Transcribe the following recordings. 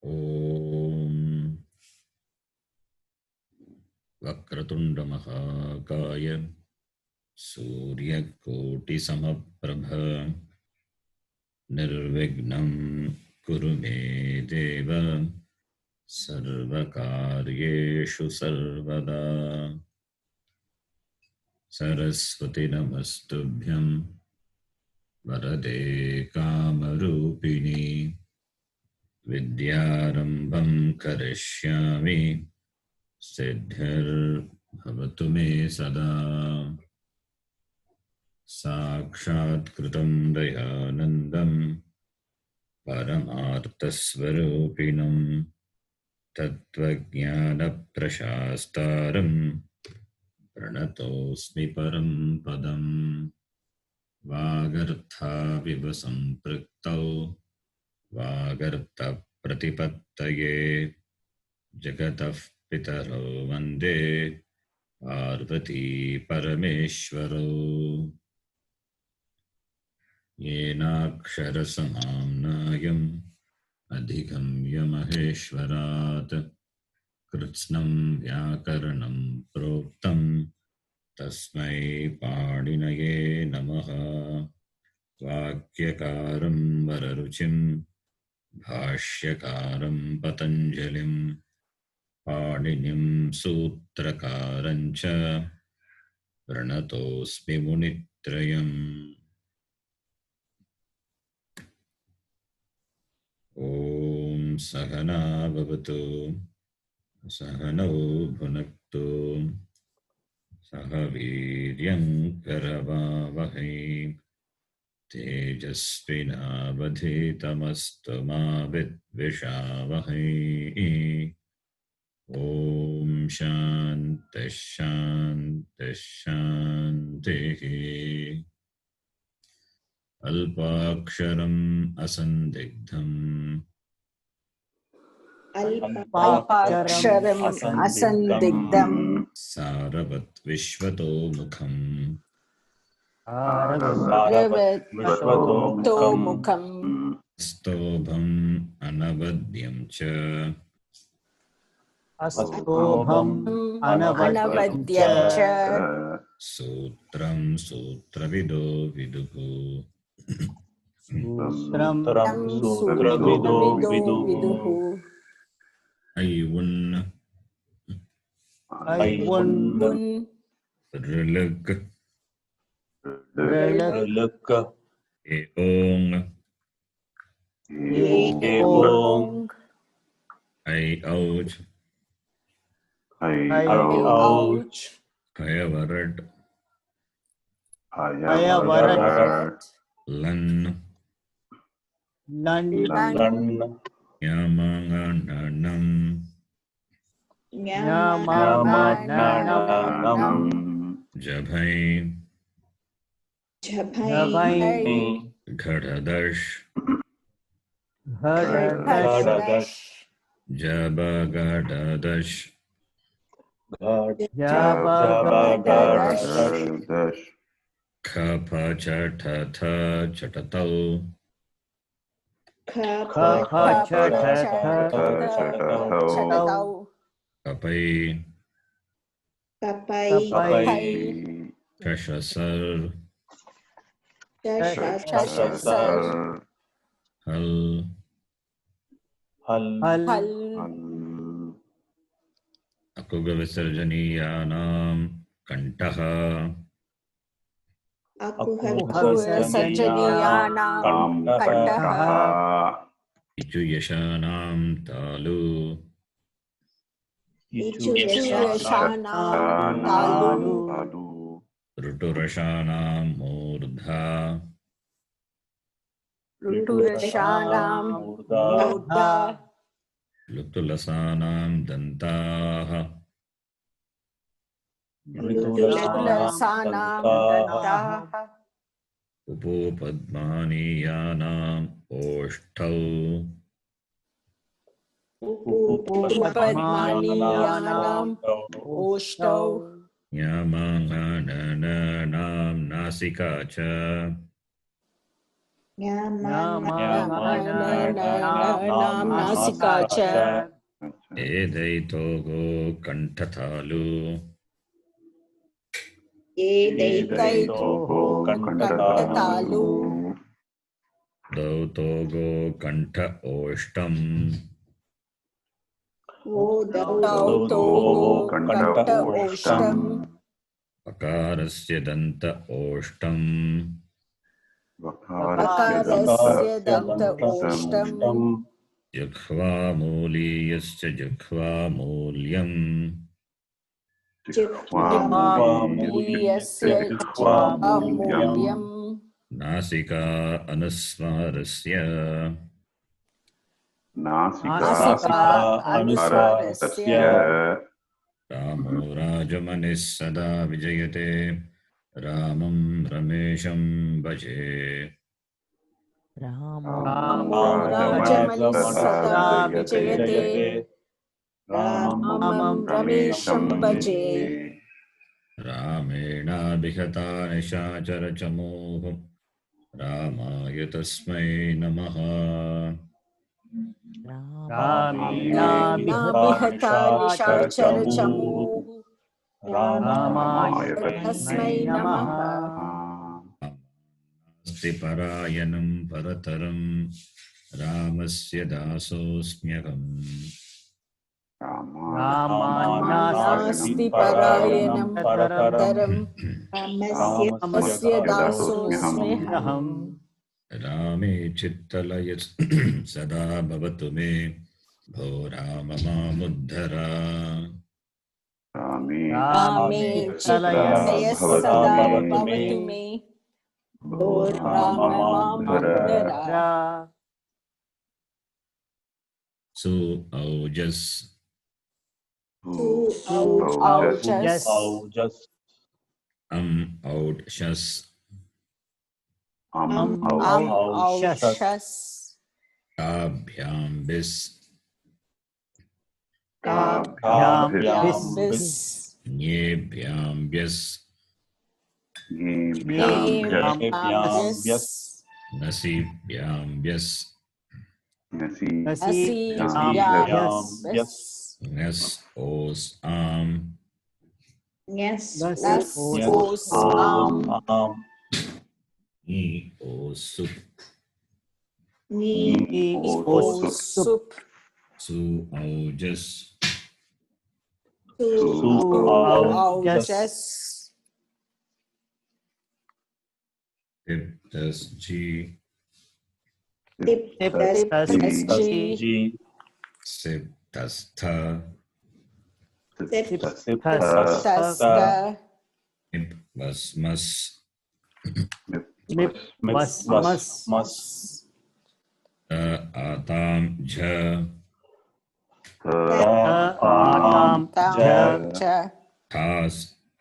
ओम वक्रतुंड महाकाय सूर्यकोटिसमप्रभ निर्विघ्नं कुरु मे देव सर्वकार्येषु सर्वदा। सरस्वती नमस्तुभ्यं वरदे कामरूपिणी विद्यारम्भं करिष्यामि सिद्धिर्भवतु मे सदा। साक्षात्कृतं दयानन्दं परमार्थस्वरूपिणं तत्त्वज्ञानप्रशास्तारं प्रणतोऽस्मि परं पदम्। वागर्थाविव सम्पृक्तौ वागर्थप्रतिपत्तये जगतः पितरौ वन्दे पार्वती परमेश्वरौ। येनाक्षरसमाम्नायम् अधिगम्य महेश्वरात् कृत्स्नं व्याकरणं प्रोक्तं तस्मै पाणिनये नमः। वाक्यकारं वररुचिं भाष्यकारं पतञ्जलिं पाणिनिं सूत्रकारं च प्रणतोऽस्मि मुनित्रयम्। ॐ सहना भवतु सहनौ भुनक्तु सह वीर्यं करवावहै तेजस्विनावधीतमस्तु मा विद्विषावहै। ॐ शान्तिः शान्तिः शान्तिः। अल्पाक्षरम् असन्दिग्धम् अल्पाक्षरम् असन्दिग्धम् सारवत् विश्वतोमुखम् सारवत्तोमुखम् स्तोभम् अनवद्यं च अस्तोभम् अनवद्यं च सूत्रं सूत्रविदो विदुः। सूत्रम् सूत्रविदो विदुः। ऐवुन् ऐवुन् ऋलृक् ऋलृक् एओङ् एओङ् ऐ औच् ऐऔच् हयवरट् हयवरट् लन् लन् यामाङ्गानम् न्यमानम् जभै झभै घटदश् घटदश जबगडदश् जबगडदश खपचठथ चटतौ खपचटथौ कपै कपै कषसर् शशसर् हल् हल् अकुगविसर्जनीयानां कण्ठः अकुहविसर्जनीयानां कण्ठः इचुयशानां तालु इचुयशानां तालु ऋटुरशानां मूर्धा ऋटुरशानां मूर्धा लुतुलसानां दन्ताः लुतुलसानां दन्ताः उपोपद्मानीयानाम् ओष्ठौ उपपद्मानीयानाम् ओष्ठौ यामाङ्गाननां नासिका च नाम नासिका च एदैतो गो कण्ठतालु एदैतो कण्ठतालु दौतो गो कण्ठ ओष्टम् दौतो कण्ठ ओष्टम् अकारस्य दन्त ओष्टम् वकारस्य दन्त ओष्टम् जिह्वामूलीयस्य जिह्वामूल्यम् जिह्वामूलीयस्य जिह्वामूल्यम् नासिका अनुस्वारस्य नासिका अनुस्वारस्य रामो राजमनिः सदा विजयते रामं रमेशं भजे रामो राजमनिः सदा विजयते रामं रमेशं भजे रामेणाभिहता निशाचरचमूः रामाय तस्मै नमः रामेणाभिहता निशाचरचमूः रामाय तस्मै नमः अस्ति परायणं परतरं रामस्य दासोऽस्म्यहम् नास्ति परायणं परतरं रामस्य दासोऽस्म्यहम् रामे चित्तलय सदा भवतु मे भो राम मामुद्धर रामे चित्तलय सदा भवतु मे भो राम मामुद्धर सु औजस् औजस् औट्शस् औषस् ताभ्यां बिस् काभ्याम्बिस् ञेभ्यां ब्यस् नेभ्याम्बिस् नसीभ्यां ब्यस् नसीभ्याम्बिस् नस् ओस् आम् नस् ओस् आम् नी ओस् सुप् नी ओस् सुप् सु औजस् औजस् तिप्तस् जी तिप्तस्जि सिप्तस्थ तिप्तस्त निप्वस्मस् आतां झ आतां च थास्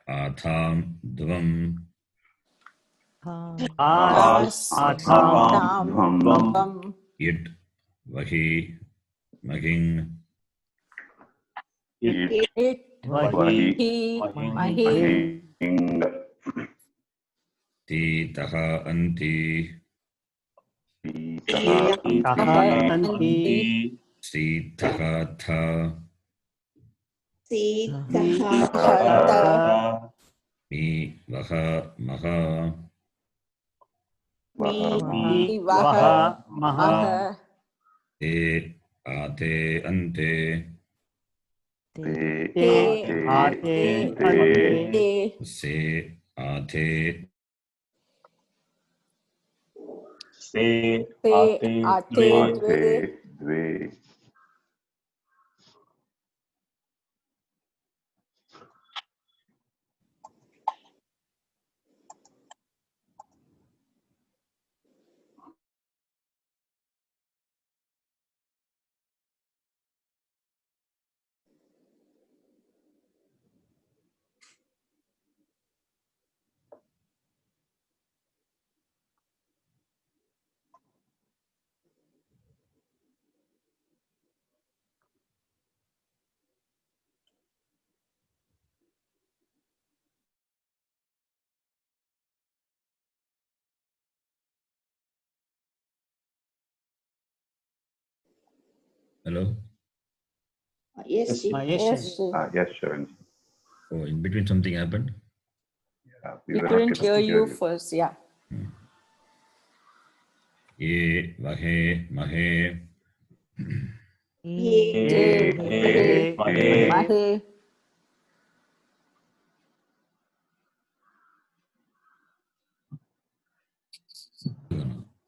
आथां द्वम् आतां त्वम् इट् वहि महिङ् इट् वहि महिङ् तीतः अन्ति अन्ति सीतः थ खत मी वह मह वह मह ते आते अन्ते ते आते अन्ते से आते ते आते द्वे Hello? Yes, Ji. Yes, Yes, Ji. Ji. Yes, Sharan. Oh, in between something happened? Yeah, We were couldn't not able hear to you first. Yeah. Ye, vahe, mahe. Te, Mahe.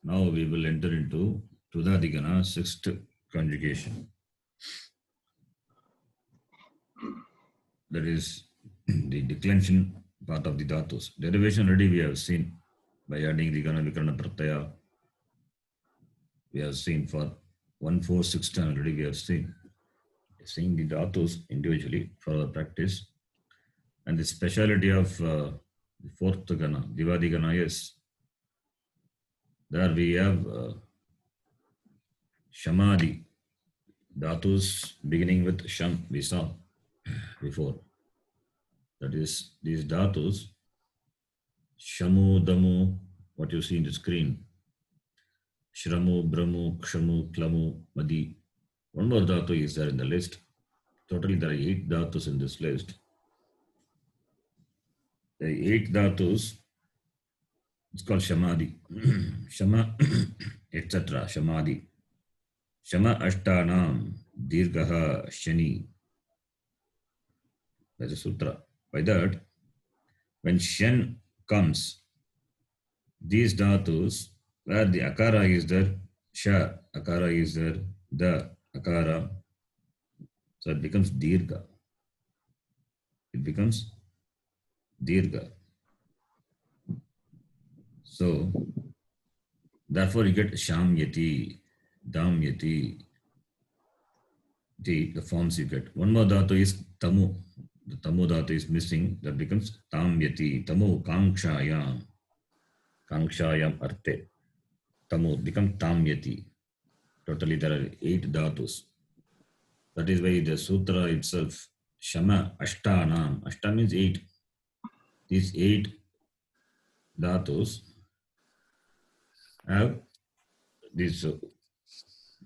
Now we will enter into Tudadigana, sixth conjugation. That is the declension part of the dhatus. Derivation already we have seen by adding the Gana Vikarana Pratyaya. We have seen for 1, 4, 6 time already we have seen. Seeing the dhatus individually for our practice. And the speciality of the fourth Gana, Divadigana, is there we have Shamadi, dhatus beginning with Sham, we saw before. That is, these dhatus, Shamu, Damu, what you see in the screen, Shramu, Brahmu, Kshamu, Klamu, Madi. One more dhatu is there in the list. Totally there are 8 dhatus in this list. The 8 dhatus, it's called Shamadi. Shama, etc. Shamadi. Shama Ashtanam, Dirgaha, Shani. That's a sutra. By that, when Shan comes, these dhatus, where the akara is there, sha, akara is there, the akara, so it becomes dirga. It becomes dirga. So, therefore you get shamyati, damyati, the forms you get. One more dhatu is tamu. The tamu dhatu is missing, that becomes tamyati, tamu, kankshayam, kankshayam arte. Tamu becomes tamyati. Totally there are 8 dhatus. That is why the sutra itself, Shama Ashtanam, Ashta means 8. These 8 dhatus have this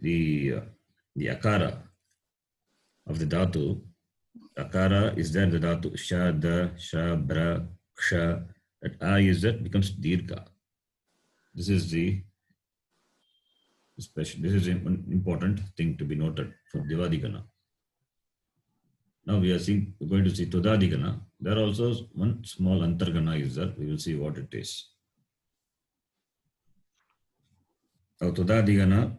the akara of the dhatu. Akara is there, the dhatu sha, da, sha, bra, ksha. That a is that becomes dirgha. This is the special. This is an important thing to be noted for Divadigana. Now we are seeing, we're going to see Tudadigana. There also one small Antargana is there. We will see what it is. Now Tudadigana,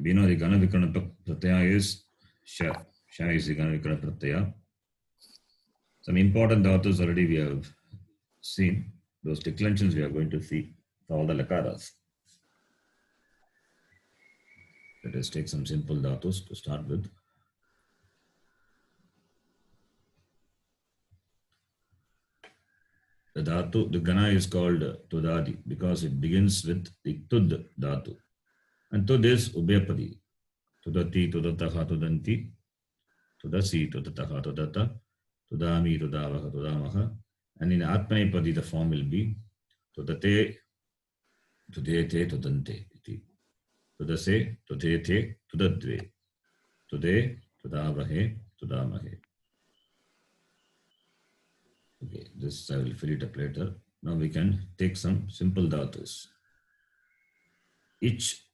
we know the Gana Vikarana Pratyaya is Sha. Sha is the Gana Vikarana Pratyaya. Some important dhatus already we have seen. Those declensions we are going to see for all the lakaras. Let us take some simple dhatus to start with. The dhatu, the gana is called Tudadi because it begins with the Tud dhatu. And Tud is Ubhyapadi. Tudati, Tudataha, Tudanti, Tudasi, Tudataha, Tudata, Tudami, Tudavaha, Tudamaha. And in Atmanepadi the form will be Tudate, Tudete, Tudante. Tudase, Tudete, Tudadve. Tude, Tudavahe, Tudamahe. Okay, this I will fill it up later. Now we can take some simple dhatus. Each,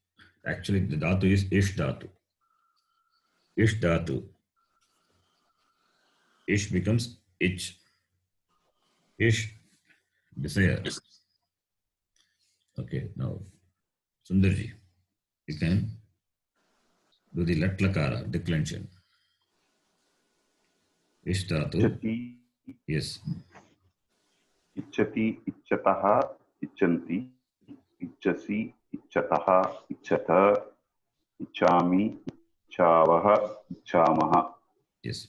actually the dhatu is ish dhatu. Ish dhatu. Ish becomes ich. Ish, desire. Okay, now Sundarji, you can do the lat lakara declension. Ish dhatu. Ichati, Yes. Ichati, Ichataha, Ichanti, Ichasi, Ichataha, Ichata, Ichami, Ichavaha, Ichamaha. Yes.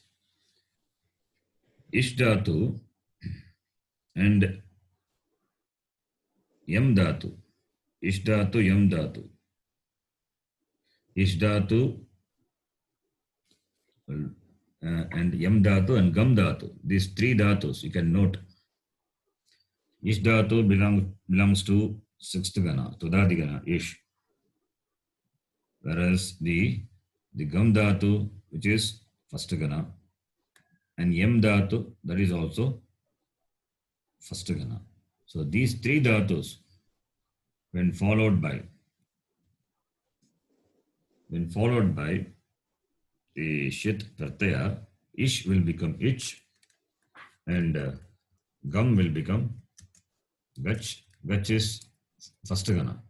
Ish dhatu and yam dhatu. Ish dhatu, yam dhatu. Ish dhatu and yam dhatu and gam dhatu. These 3 dhatus you can note. Ish dhatu belongs to 6th gana, Tudadigana, ish. Whereas the the Gam Dhatu, which is first Gana, and Yam Dhatu, that is also first Gana. So these three Dhatus, when followed by the Shit Pratyaya, Ish will become Ich, and Gam will become Gach. Gach is first Gana.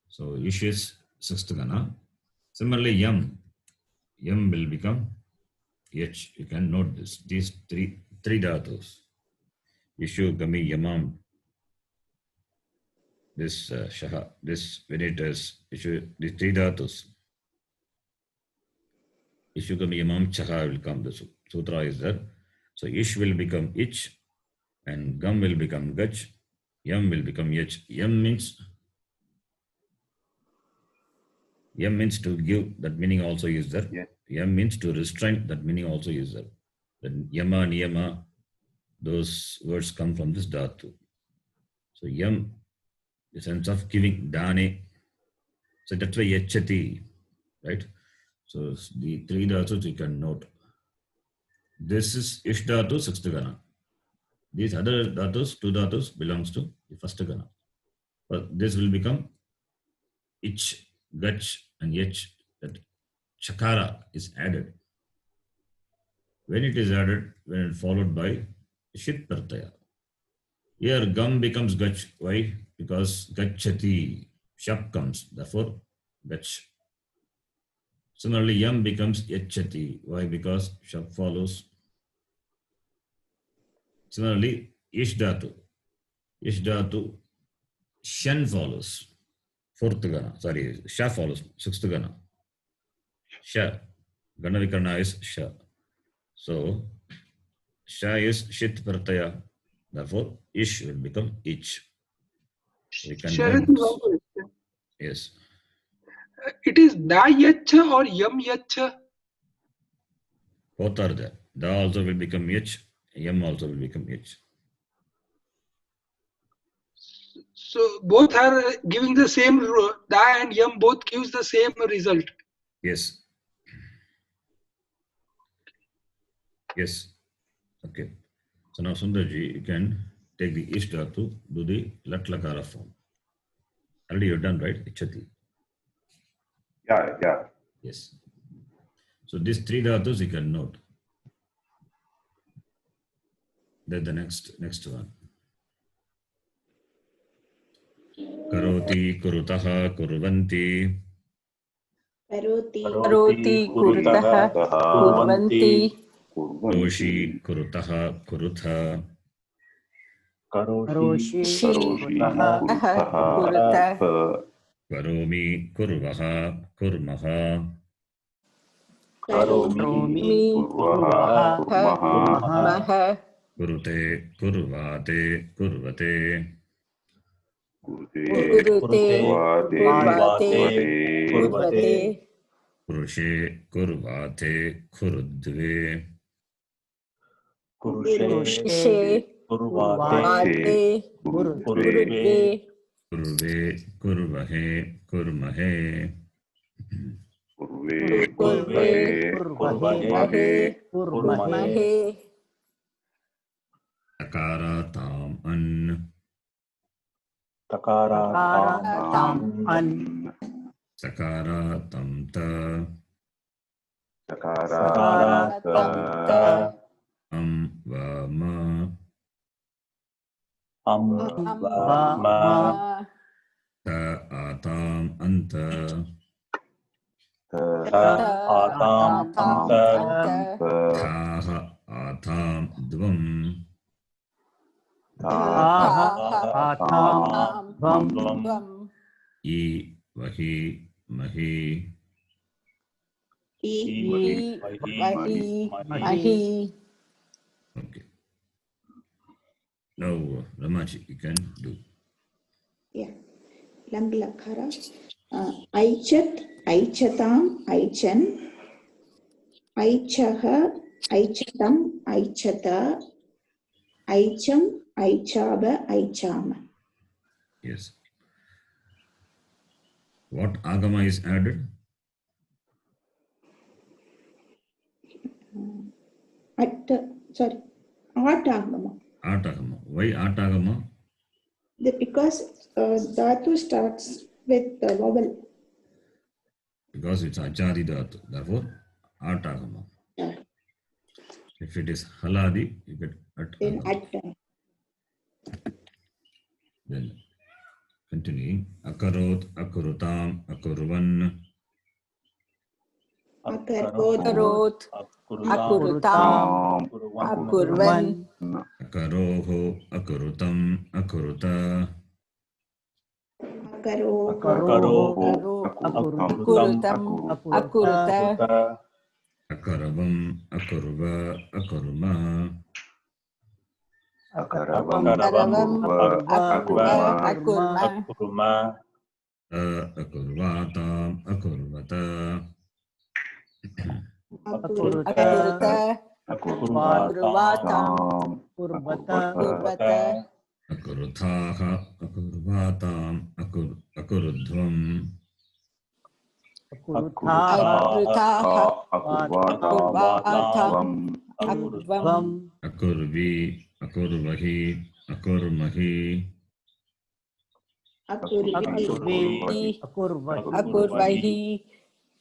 So Ish is sixth Gana. Similarly, Yam will become H. You can note this. These three dhatus. Ishu, Gami, Yamam. This Shaha, this when it is Ishu, these three dhatus. Ishu, Gami, Yamam, Chaha will come. The sutra is there. So Ish will become Ich, and Gam will become Gach. Yam will become Yach. Yam means to give, that meaning also is there. Yeah. Yam means to restrain, that meaning also is there. Then Yama, Niyama, those words come from this dhatu. So Yam, the sense of giving, Dane. So that's why Yachati, right? So the three dhatus you can note. This is Ish dhatu, sixth Gana. These other dhatus, two dhatus, belongs to the first Gana. But this will become Ich, Gach, and Yach. That Chakara is added. When it is added, when it followed by Shit Pratyaya. Here Gam becomes Gach. Why? Because Gachati, Shap comes. Therefore, Gach. Similarly, Yam becomes Yachati. Why? Because Shap follows. Similarly, Ish Dhatu, Shan follows. Fourth Gana. Sorry, Sha follows. Sixth Gana. Sha. Gana Vikarna is Sha. So, Sha is Shit Pratyaya. Therefore, Ish will become Ich. We can Sharath, note this. Yes. it is Da Yacha or Yam Yacha? Both are there. Da also will become Ich. Yam also will become Ich. So both are giving the same, Da and Yam both gives the same result. Yes. Yes. Okay. So now Sundarji, you can take the Ish Dhatu, do the Lat Lakara form. Already you're done, right? Ichati. Yeah. Yes. So these three dhatus you can note. Then the next one. Karoti, kurutaha, kurvanti. Karoti kurutah kurvanti. Karoshi, kurutaha, kurutha. Karoshi Kurutah kurutah. Karomi, kurvaha, kurmaha. Karomi Kurvaha, Kurmaha. Maha. Kurute, kurvate, kurvate. Kurute Kurvate, kurvate Kurvate. Kurushe, kurvate, kurudve. kurushe kurvate kurudve. Kurve, kurvahe, kurmahe. Kurve, Kurvahe kurmahe. Takara tam an. Takaratam an. Sakara tam ta. Sakarata, Vama. Amma. Ta atam anta. Atam anta. Thaha atam dvam. Atam vam. I vahi mahi. Mahi. Okay. Now, Ramaji, you can do. Yeah. Lang lakara. Aichat, aichatam, aichan. Aichaha, aichatam, aichata. Aicham, aichaba, aichama. Yes. What agama is added? sorry, Atagama. Atagama. Why Atagama? Because dhatu starts with the vowel. Because it's Achadi Dhatu. Therefore, Atagama. Yeah. If it is Haladi, you get In Atagama. At. Then continuing. Akarot, Akurutam, Akurvan. Akarot, akurutam, akurvan, Akaroho, Akurutam, Akuruta. Akaro. Akaroho, akurutam, akuruta, Akaravam, Akurva, Akurma. akaravam, akurva, akurma, akurma, Akurvatam, Akurvata. akuruta, akurvatam, kurvata, kurvata, Akuruthaha, Akurvatam, Akurudhvam. akurutaha, Akurvatam, akudvam, Akurvi, Akurvahi, Akurmahi. akurvi, akurvati, akurvahi,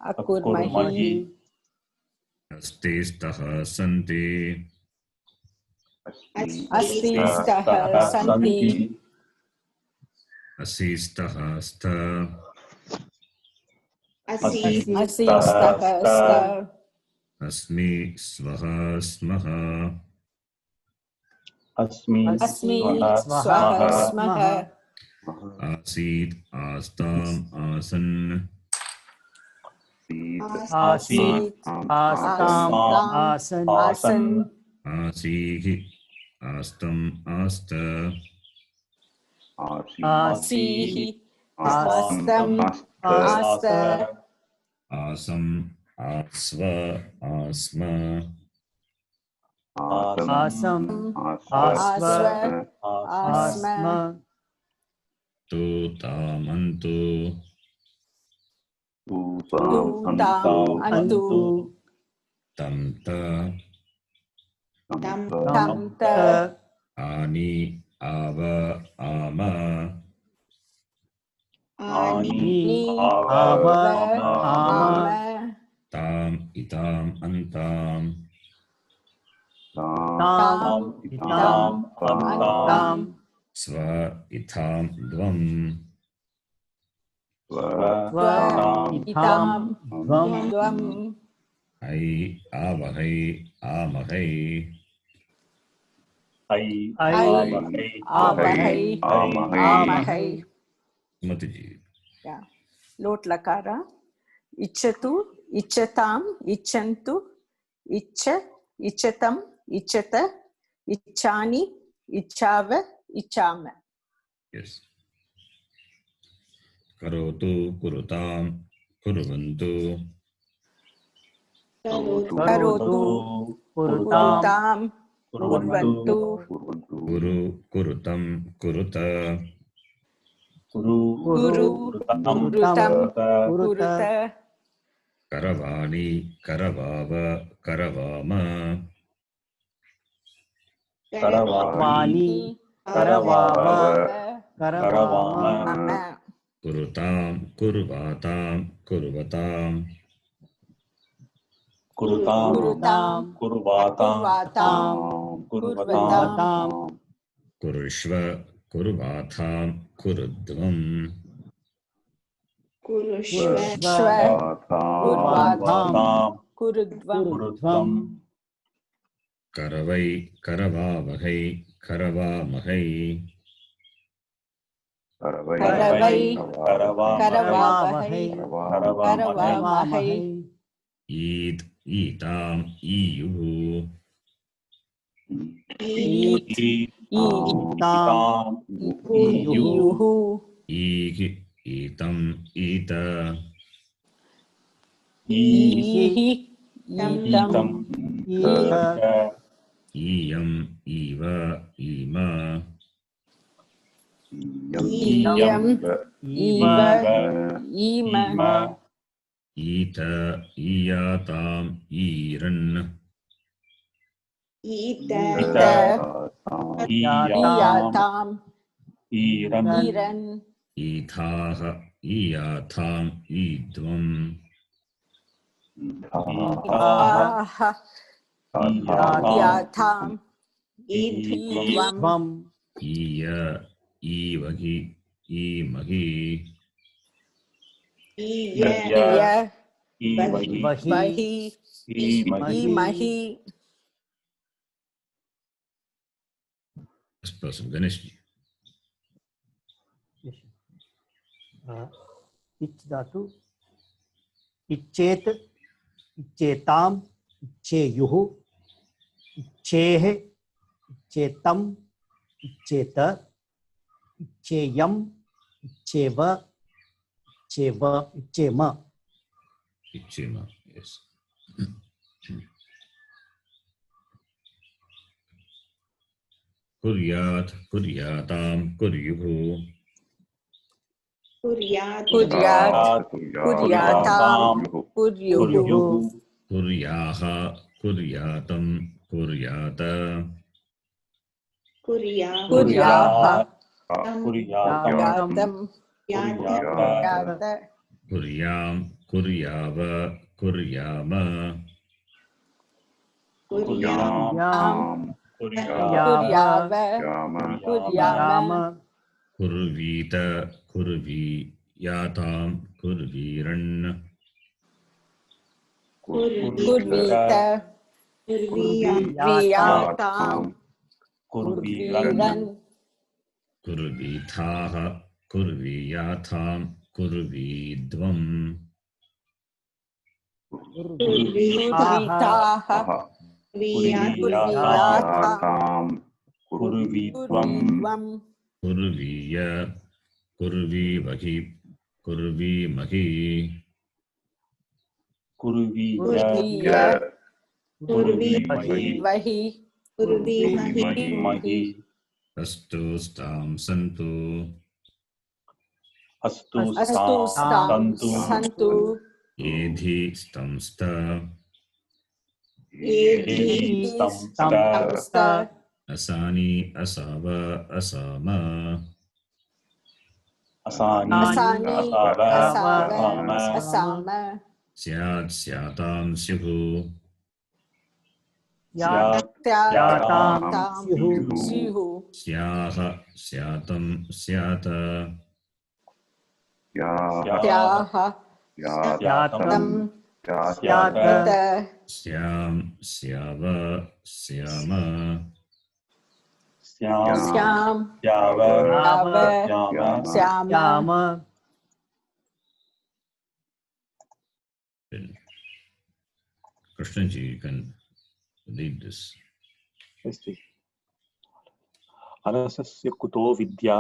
akurmahi, Astistaha Santi. asti staha santi, Asistaha Sta. Asi. asti staha sta, Asmi Svaha Smaha. asmi, asmi swaha, swaha smaha, Asit Astam Asan. asit, astam, asan, asan, Asihi Astam Asta. asihi, astam, asta, Asam Asva Asma. asam, asva, asma, Tu Tamantu. tutam, antu, Tamta. tamta, Ani Ava Ama. Ani. ni, ava, ava, ama, ama, Tam Itam Antam. tam, itam, antam, Sva Itam Dvam. swa, itam, dvam, dvam, Ai Avahai Amahai. ai, ai, avahai, amahai. Matiji. Yeah. Lot lakara. Ichatu, ichatam, ichantu, icha, ichatam, ichata, ichani, ichava, ichama. Yes. Karotu Kurutam Kuruvantu. Karotu, kurutam, kurutam, kurvantu, Kuru Kurutam Kuruta. kuru, Kurutam, kuruta, kuruta, Karavani Karavava Karavama. karavani, karavava, karavama, ama, Kurutam Kurvatam Kurvatam. kurutam, kurvatam, kurvatam, Kurushva Kurvatam Kurudvam. Kurushva. shva, kurvatam, kurudvam, kurudvam, Karavai Karavavahai Karavamahai. karavai, karavamahai, karavavahai, karavamahai, karavamahai, Id Itam Iyuhu. i, itam, itam, iyuhu, Ig Itam Ita. ihi, itam, ita, Iyam Iva Ima. iyam, iva, ima, Ita Iyatam Iran. ईता Iyatam. ईरन् Iran. ईथाः ईयाथाम् ईद्वम् Aha. Yatam. Idvam. ईय ईवहि ईमहि ईय Iya. ईमहि Vahi. ईमहि Imahi. This person, Ganesh. Itch धातु इच्छेत इच्छेताम इच्छेयुः इच्छेः इच्छेतम इच्छेत इच्छेयम इच्छेव इच्छेव इच्छेम Ichima, yes. Kuryat, kuryatam, kuryuhu. कुर्यात् Kuryat. Kuryatam. Kuryuhu. कुर्युः Kuryaha, kuryatam, kuryata. कुर्याः Kuryaha. कुर्यातं Yatam. यात् Yata. Kuryam, kuryava, kuryama. कुर्यां Kuryava. Kuryama. Kurvita, kurviyatam, kurviran. Kurvita. Kurviyatam. कुर्वीरन् Kurviran. Kurvithaha, kurviyatham, kurvidvam. Kurvitaha. Kurviyatam. कुर्वीत्वं Kurvidvam. Kurviya, kurvivahi, kurvimahi. कुर्वीय कुर्वीमहि Vahi. कुर्वीमहि Astu stam santu. अस्तु Astu stam सन्तु santu. Edhi stam sta. Tamsta. Asani, asava, asama. असानि Asani. असाव Asava. Assam Asama. Syat, syatam, syuhu. स्यात् Tyatam. Syuhu. Syuhu. Syaha, syatam, syata. Tyaha. यातम Tam. यात Ta. Syam, syava, syama. स्याम् Syam. याव Yava. Yam Syama. Yam Krishnaji, you can read this. अस्ति अरसस्य कुतो विद्या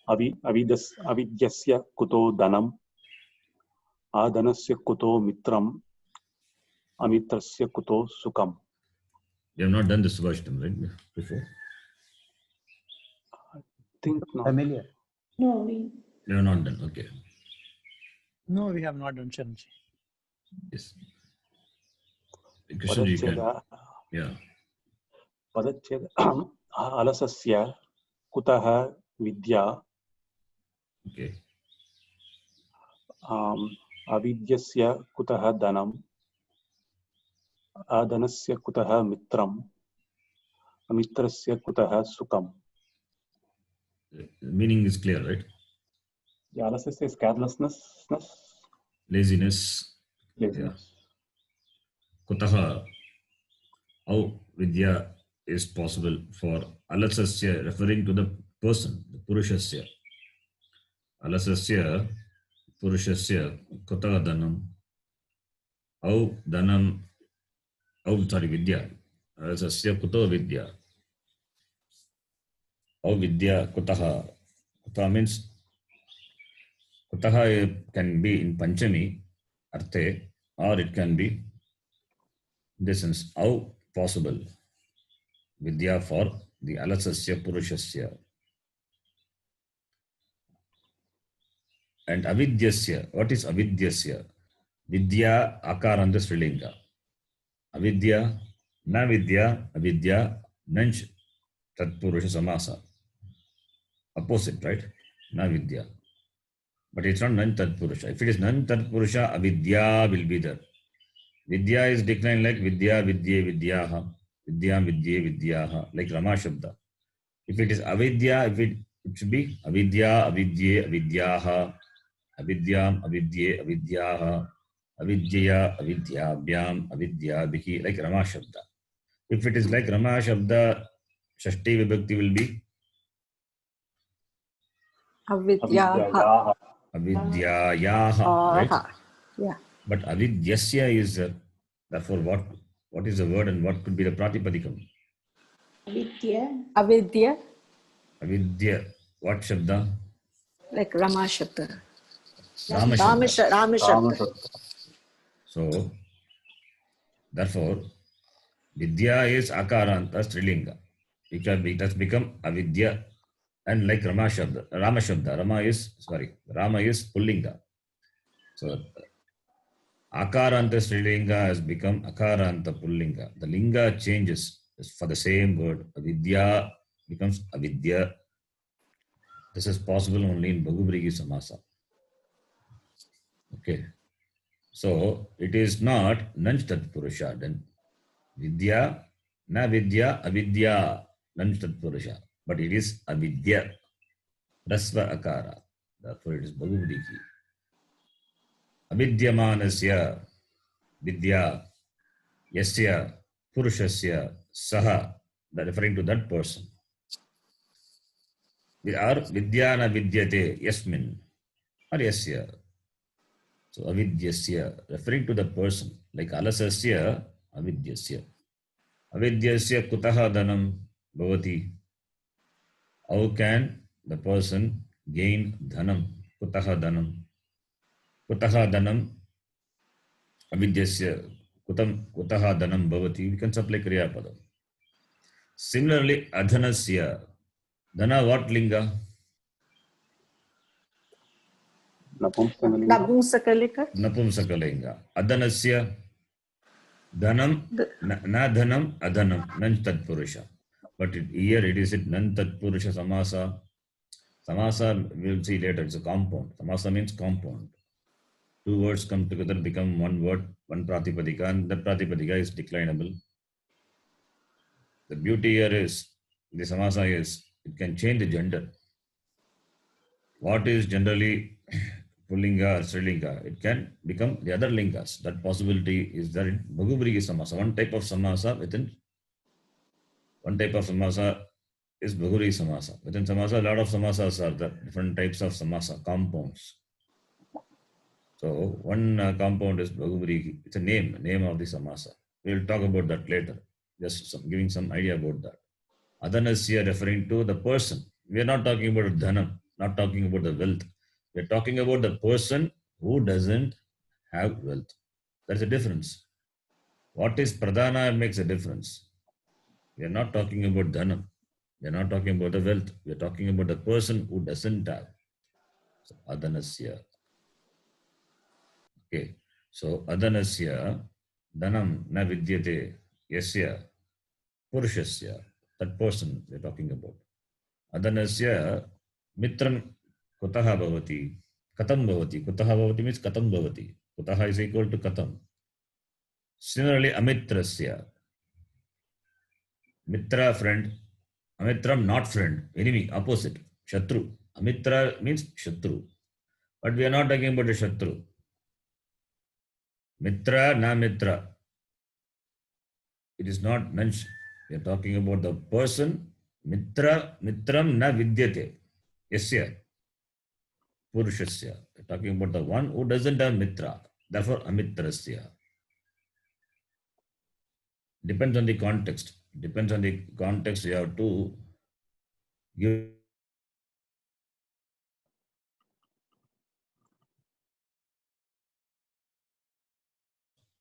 अविद्यस्य कुतो धनम् आधनस्य कुतो मित्रम् अमित्रस्य कुतो सुखम्. You have not done this version, right? Before? Think not. familiar No, we You have not done, okay. No, we have not done Sharanji. Yes. Krishnaji, you can, पदच्छेद yeah. पदच्छेद अलसस्य कुतः विद्या Okay. अविद्यस्य कुतः धनम् आधनस्य कुतः मित्रम् अमित्रस्य कुतः सुखम्. The meaning is clear, right? The अलसस्य is carelessness, Laziness. laziness. Kutaha. How vidya is possible for alasasya, referring to the person, the purushasya. Alasasya, purushasya, kutaha dhanam. How dhanam, vidya. Alasasya kuto vidya. How vidya kutaha. Kutaha means, kutaha can be in Panchami, Arte, or it can be in the sense, how possible vidya for the alasasya purushasya. And avidyasya, what is avidyasya? Vidya akaranda Srilinga. avidya, na vidya, avidya, nanch tatpurusha samasa. Opposite, right? Na vidya. But it's not nan tatpurusha. If it is nan tatpurusha, avidya will be there. Vidya is declined like vidya, vidye, vidyaha, vidyam, vidye, vidyaha, like Rama Shabda. If it is avidya, it should be avidya, avidye, avidyaha, avidyam, avidye, avidyaha, avidyaya, avidyabhyam, avidyabhihi, like Rama Shabda. If it is like Rama Shabda, Shashti Vibhakti will be Avidyaha. avidyayaha, right? Aha. Yeah. But avidyasya is, therefore, what is the word and what could be the pratipadikam? Vidya. Avidya, Avidya, what Shabda? like Rama Shabda. Rama Rama Shabda. Shabda. So, therefore, Vidya is Akaranta Strilinga. It has become Avidya, and like Rama Shabda. Rama is Pullinga. So, Akaranta Strilinga has become Akaranta Pullinga. The Linga changes for the same word. Avidya becomes Avidya. This is possible only in Bhagubrigi Samasa. Okay. So, it is not Nanch Tat Purusha. Then Vidya, na Vidya, Avidya, Nanch Tat Purusha. But it is Avidya, Rasva Akara. Therefore, it is Bhagubrigi. Avidyamanasya, Vidya, Yasya, Purushasya, Saha, referring to that person. Or Vidyana Vidyate, Yasmin, or Yasya. So Avidyasya, referring to the person, like Alasasya, Avidyasya. Avidyasya Kutaha Dhanam Bhavati. How can the person gain Dhanam? Kutaha Dhanam. Kutaha Dhanam, Avidyasya Kutaha Dhanam Bhavati. We can supply Kriya Padam. Similarly, Adhanasya. Dhana what linga? Napumsakalinga. Nabumsakalika. Napumsakalinga. Adhanasya. Dhanam, na dhanam, adhanam, nan tat purusha. But here it is nan tat purusha samasa. Samasa we'll see later, it's a compound. Samasa means compound. Two words come together, become one word, one pratipadika, and that pratipadika is declinable. The beauty here is, the samasa is, it can change the gender. What is generally Pullinga or Strilinga, it can become the other lingas. That possibility is there in Bhagubrigi Samasa. One type of samasa is Bhagubrigi Samasa. Within Samasa, a lot of samasas are there, different types of samasa, compounds. So, one compound is Bhagubrigi. It's a name of the samasa. We will talk about that later. Just giving some idea about that. Adhanasya referring to the person. We are not talking about dhanam, not talking about the wealth. We are talking about the person who doesn't have wealth. There's a difference. What is pradhana makes a difference. We are not talking about dhanam. We are not talking about the wealth. We are talking about the person who doesn't have. So, adhanasya. Okay. So, adhanasya, dhanam na vidyate, yasya, purushasya. That person we are talking about. Adhanasya mitram kutaha bhavati, katam bhavati. Kutaha bhavati means katam bhavati. Kutaha is equal to katam. Similarly, amitrasya. Mitra, friend. Amitram, not friend. Enemy, opposite. Shatru. Amitra means Shatru. But we are not talking about a Shatru. Mitra, na mitra. It is not mentioned. We are talking about the person. Mitram na vidyate. Yasya. Purushasya. We are talking about the one who doesn't have mitra. Therefore, amitrasya. Depends on the context. Depends on the context. You have to give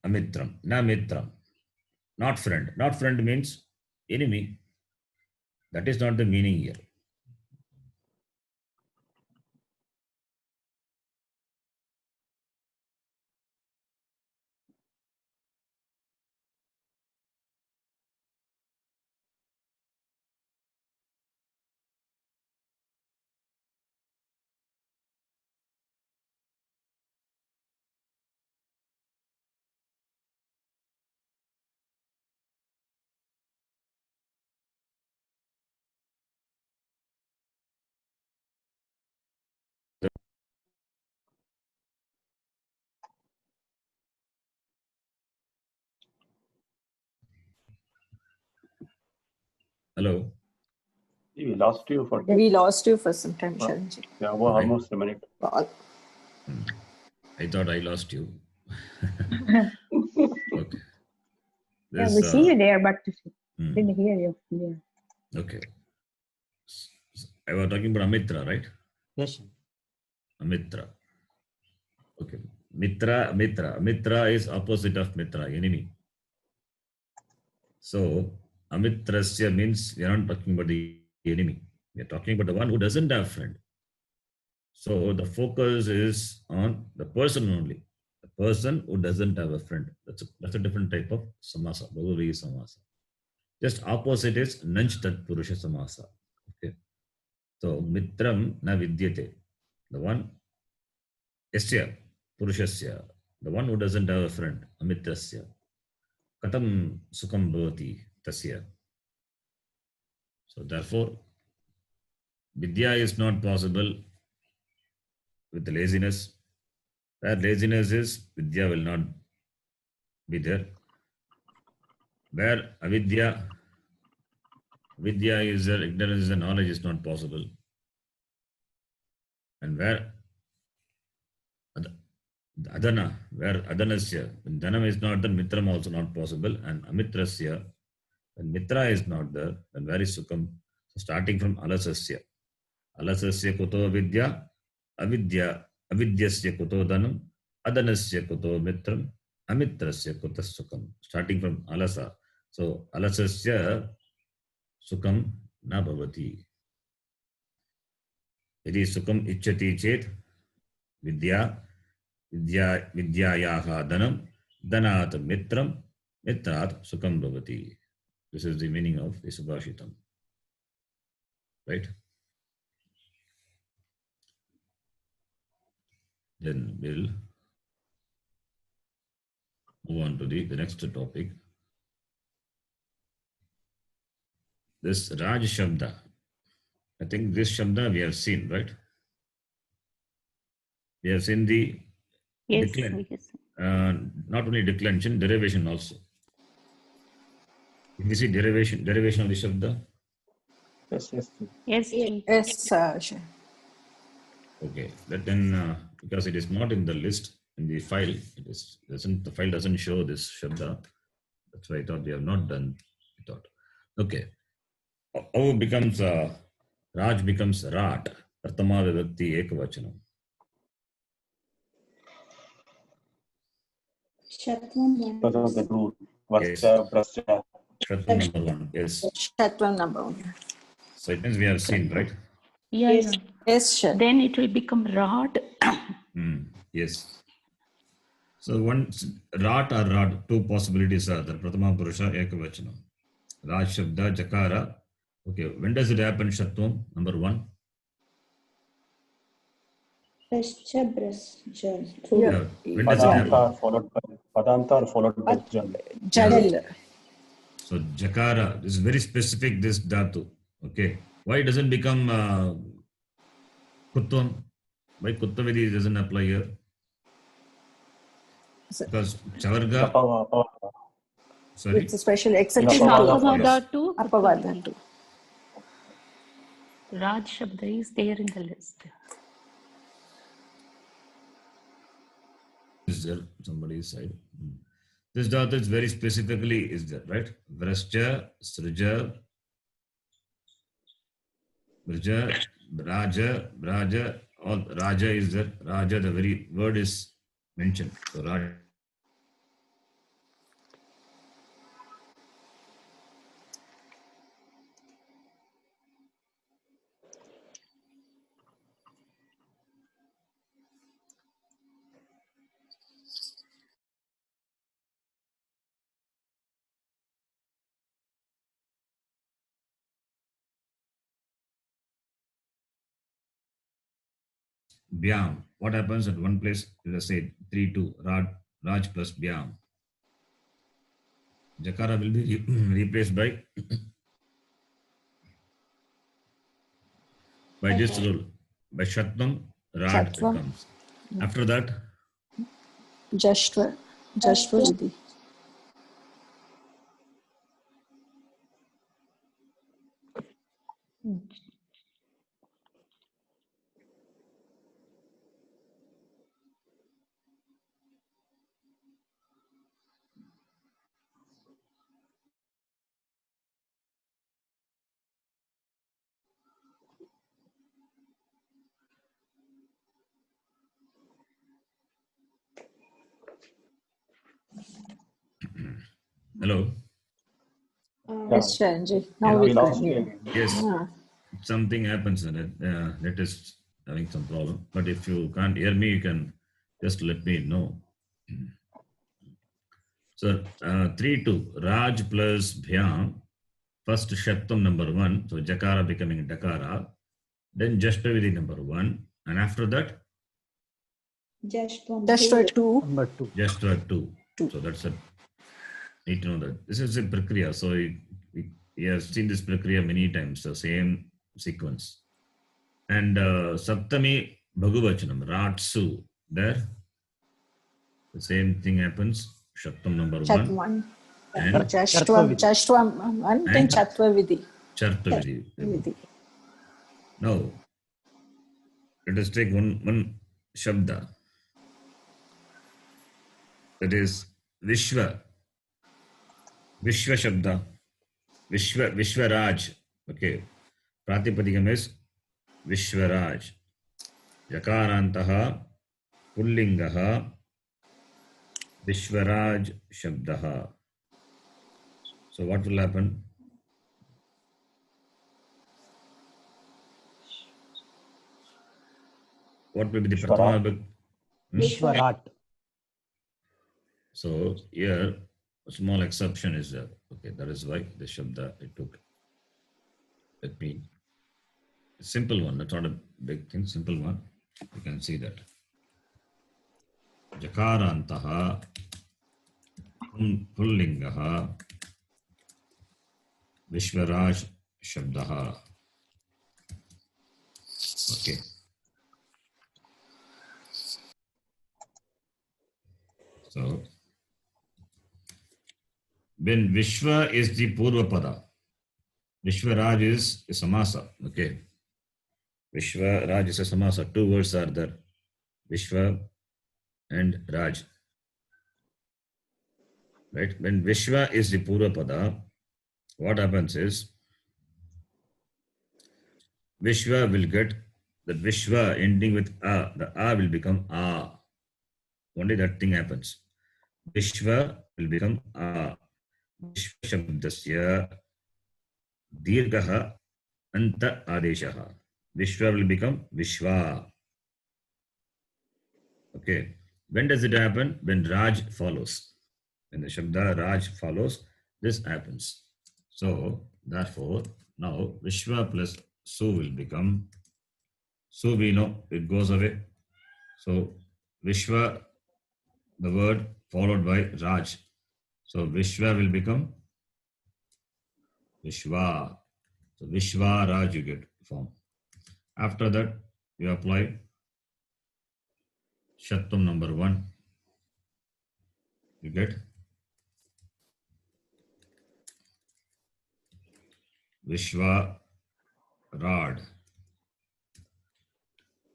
amitram, na mitram. Not friend. Not friend means enemy. That is not the meaning here. Hello. We lost you for We lost you for some time, Wow. Sharanji. yeah, almost a minute. Well, I thought I lost you. Okay. Yeah, This, we see you there, but hmm, didn't hear you. Yeah. okay. I was talking about Amitra, right? Yes. Amitra. Okay. Mitra is opposite of Mitra, enemy. So, Amitrasya means we are not talking about the enemy. We are talking about the one who doesn't have friend. So, the focus is on the person only. The person who doesn't have a friend. That's a different type of samasa, Bahuvrihi samasa. Just opposite is Nanch Tat Purusha samasa. Okay. So, Mitram na vidyate. The one, Yasya, Purushasya. The one who doesn't have a friend, Amitrasya. Katam Sukam Bhavati Tasya. So therefore, Vidya is not possible with laziness. Where laziness is, Vidya will not be there. Where Avidya, Vidya is there, ignorance is there, knowledge is not possible. And where Adana, where Adanasya, when Dhanam is not there, Mitram also not possible. And Amitrasya, when Mitra is not there, then where is Sukam? So starting from Alasasya. Alasasya kuto Vidya, Avidyasya kuto Dhanam, Adanasya kuto Mitram, Amitrasya kuto Sukam. Starting from Alasa. So Alasasya Sukam na bhavati. Yadi Sukam ichchati chet Vidyayaha Dhanam, Dhanat Mitram, Mitrat Sukam bhavati. This is the meaning of the Subhashitam. Right? Then we'll move on to the next topic. This Raj Shabda. I think this Shabda we have seen, right? We have seen the Yes, declension, yes. not only declension, derivation also. If you see derivation of the Shabda, Yes, yes. Yes, Ji. yes, okay. Then because it is not in the list in the file, the file doesn't show this Shabda. That's why I thought we have not done. I thought, okay. How becomes Raj becomes Rat, Pratama Vibhakti Ekavachanam. Shatvam Because of the one. rule. Yes. Varsya, Prasya. Shatvam number 1. Yes. Shatvam number 1. So it means we have seen, right? Yeah, Yes. yeah. Yes, Shat. Then it will become Rod. Yes. So once Rat or Rad, two possibilities are there. Pratama Purusha Ekavachanam. Raj Shabda, Jakara. Okay. When does it happen, Shatvam? Number 1. Prasya, Brasya. Yeah. When does it happen? Padanta are followed by Jal. Jalil. So Jakara, this is very specific, this Dhatu. Okay. Why it doesn't become Kutvam? Why Kuttavidi doesn't apply here? Because Chavarga, sorry. It's a special exception. Yes. Apavada too. Apavada too. Raj Shabda is there in the list. Is there somebody's side? This dhatu is very specifically is there, right? Vrascha, Srija, Vrja, Raja, Braja, all Raja is there. Raja, the very word is mentioned. So Raja. Byam. What happens at one place? Let us say 3-2. Raj plus Byam. Jakara will be replaced by this rule. By Shatvam, Rad Shatvam. comes. After that, Jashva. Jashva Vidhi. Hello. Yes, Sharanji. Now Yeah, we we can lost you hear. again. Yes, Ah, something happens in it. Net is having some problem. But if you can't hear me, you can just let me know. So 3-2. Raj plus Bhyam. First Shattam number 1. So Jakara becoming Dakara. Then Jashtavidi number 1. And after that, Jashtvam Just for 2. two. Number 2. Jashtva 2. Two. So that's it. Need to know that. This is a Prakriya. So you have seen this Prakriya many times. The same sequence. And Saptami Bhagavachanam, Ratsu. There, the same thing happens. Shattam number Chat 1. one. And Jashtvam. Jashtvam one. Then And- Chatva Vidhi. Chartavidi. Vidhi. Now, let us take one Shabda. That is Vishwa. Vishwa Shabda. Vishwaraj. Okay. Pratipadikam is Vishwaraj. Yakarantaha Pullingaha Vishwaraj Shabdaha. So what will happen? What will be the Vishwarat. Pratama? Vishwarat. So here a small exception is there. Okay, that is why the Shabda it took. Let me, simple one, that's not a big thing, simple one. You can see that. Jakarantaha Pullingaha Vishwaraj Shabdaha. Okay. So when Vishwa is the Purva Pada, Vishwaraj is a Samasa. Okay. Vishwaraj is a Samasa. Two words are there. Vishwa and Raj. Right? When Vishwa is the Purva Pada, what happens is Vishwa will get the Vishwa ending with A. The A will become A. Only that thing happens. Vishwa will become A. Vishwa Shabdasya Dirgaha Anta Adeshaha. Vishwa will become Vishwa. Okay. When does it happen? When Raj follows. When the Shabda Raj follows, this happens. So, therefore, now Vishwa plus Su will become Su, we know it goes away. So, Vishwa, the word followed by Raj. So, Vishwa will become Vishwa. So, Vishwa Raj you get form. After that, you apply Shattam number 1. You get Vishwa Rad.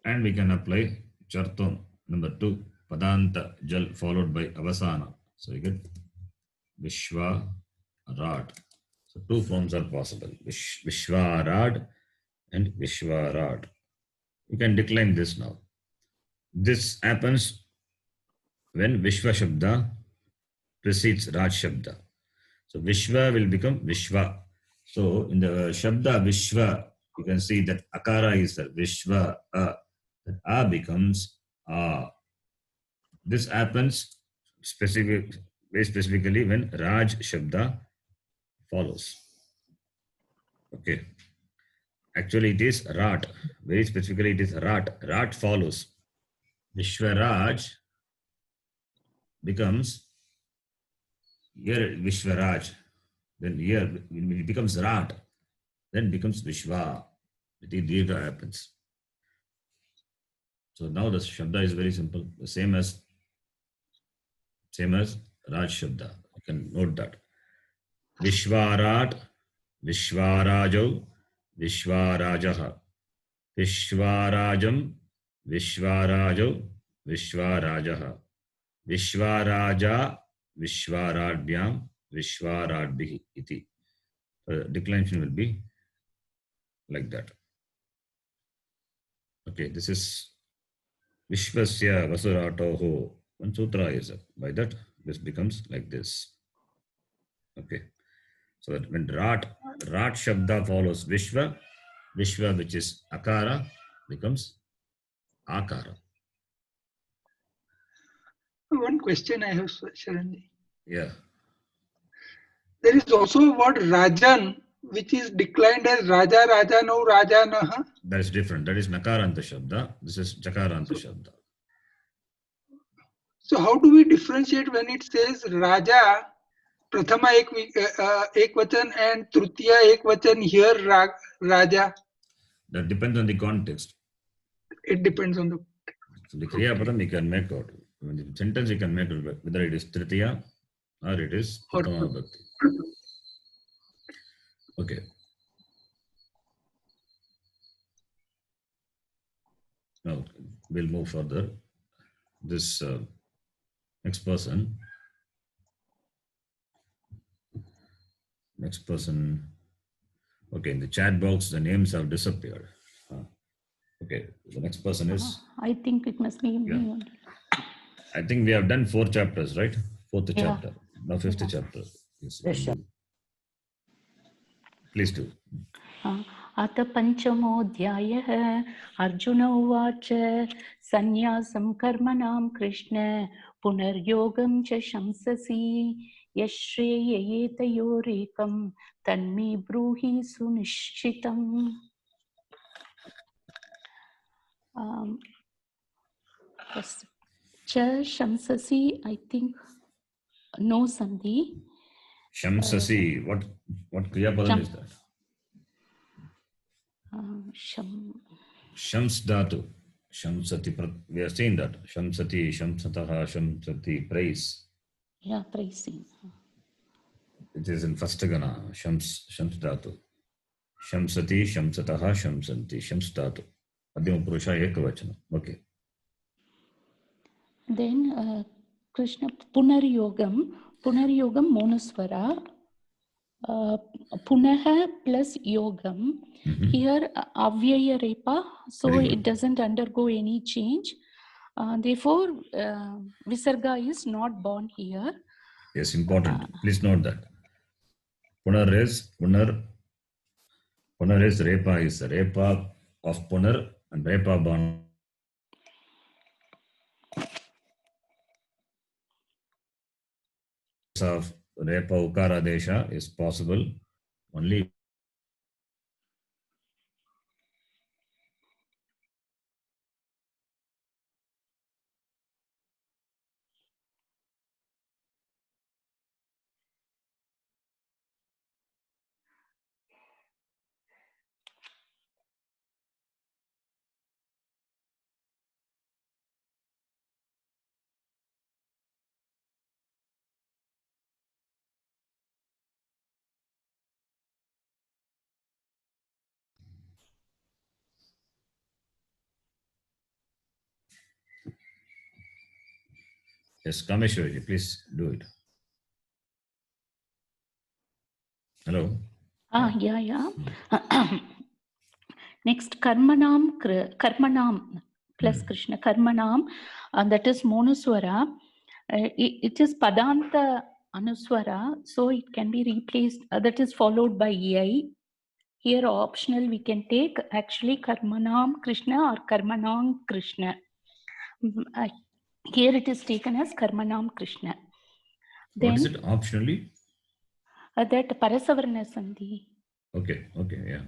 And we can apply Chartam number 2. Padanta Jal followed by Avasana. So you get Vishwa Rad. So two forms are possible. Vishwa Rad and Vishwa Rad. You can decline this now. This happens when Vishwa Shabda precedes Raj Shabda. So Vishwa will become Vishwa. So in the Shabda Vishwa, you can see that Akara is the Vishwa A. That A becomes A. This happens very specifically when Raj Shabda follows. Okay. Actually, it is Rat. Very specifically, it is Rat. Rat follows. Vishwaraj becomes here Vishwaraj. Then here it becomes Rat. Then becomes Vishwa. The Dirgha happens. So now the Shabda is very simple. The same as Raj Shabda. You can note that. Vishwarat, Vishwarajau, Vishwarajaha. Vishwarajam, Vishwarajau, Vishwarajaha. Vishwaraja, Vishwaradhyam, Vishwaradbihi iti. Declension will be like that. Okay, this is Vishvasya Vasuratoho. One sutra is by that. This becomes like this. Okay. So that when Rat Shabda follows Vishwa, Vishwa which is Akara becomes Akara. One question I have, Sharanji. Yeah. There is also word Rajan, which is declined as Raja, Rajano, Rajanaha. That is different. That is Nakaranta Shabda. This is Jakaranta Shabda. So how do we differentiate when it says Raja, Prathama Ekvachan and Tritiya Ekvachan, here Raja? That depends on the context. It depends on the. So the Kriya Padam you can make out. When the sentence you can make out whether it is Tritiya or it is Prathama Bhakti. Okay. Now we'll move further. This next person. Okay, in the chat box, the names have disappeared. Okay, the next person is. I think it must be me only. I think we have done 4 chapters, right? 4th Yeah. chapter. Now 5th chapter. Yes, Yes, sir. please do. अथ पञ्चमोऽध्यायः अर्जुन उवाच सन्न्यासं कर्मणां कृष्ण पुनर्योगं च शंससि यश्रेययेतयोरेकं तन्मे ब्रूहि सुनिश्चितम्. च शंससि, I think no sandhi. Shamsasi. What Kriya Padam is that? Shams Dhatu. Shamsati. We are saying that. Shamsati, Shamsataha, Shamsati. Praise. Yeah, praising. It is in first gana. Shams Dhatu. Shamsati, Shamsataha, Shamsanti. Shams Dhatu. Adhyam Purusha Ekavachana. Okay. Then Krishna Punaryogam Monuswara. Punaha plus yogam. Here avyaya repa, so Very good. it doesn't undergo any change. Therefore, visarga is not born here. Yes, important. Please note that. Punar is repa is the repa of Punar and repa born. Of repa ukara desha is possible only yes, Kameshwari, please do it. Hello. Yeah. Next, karmanam plus Krishna. Karmanam, that is monuswara. It is padanta anuswara, so it can be replaced. That is followed by ei. Here optional we can take actually karmanam Krishna or karmanam Krishna. Here it is taken as karmanam Krishna. Then, What is it optionally? That parasavarna sandhi. Okay, yeah.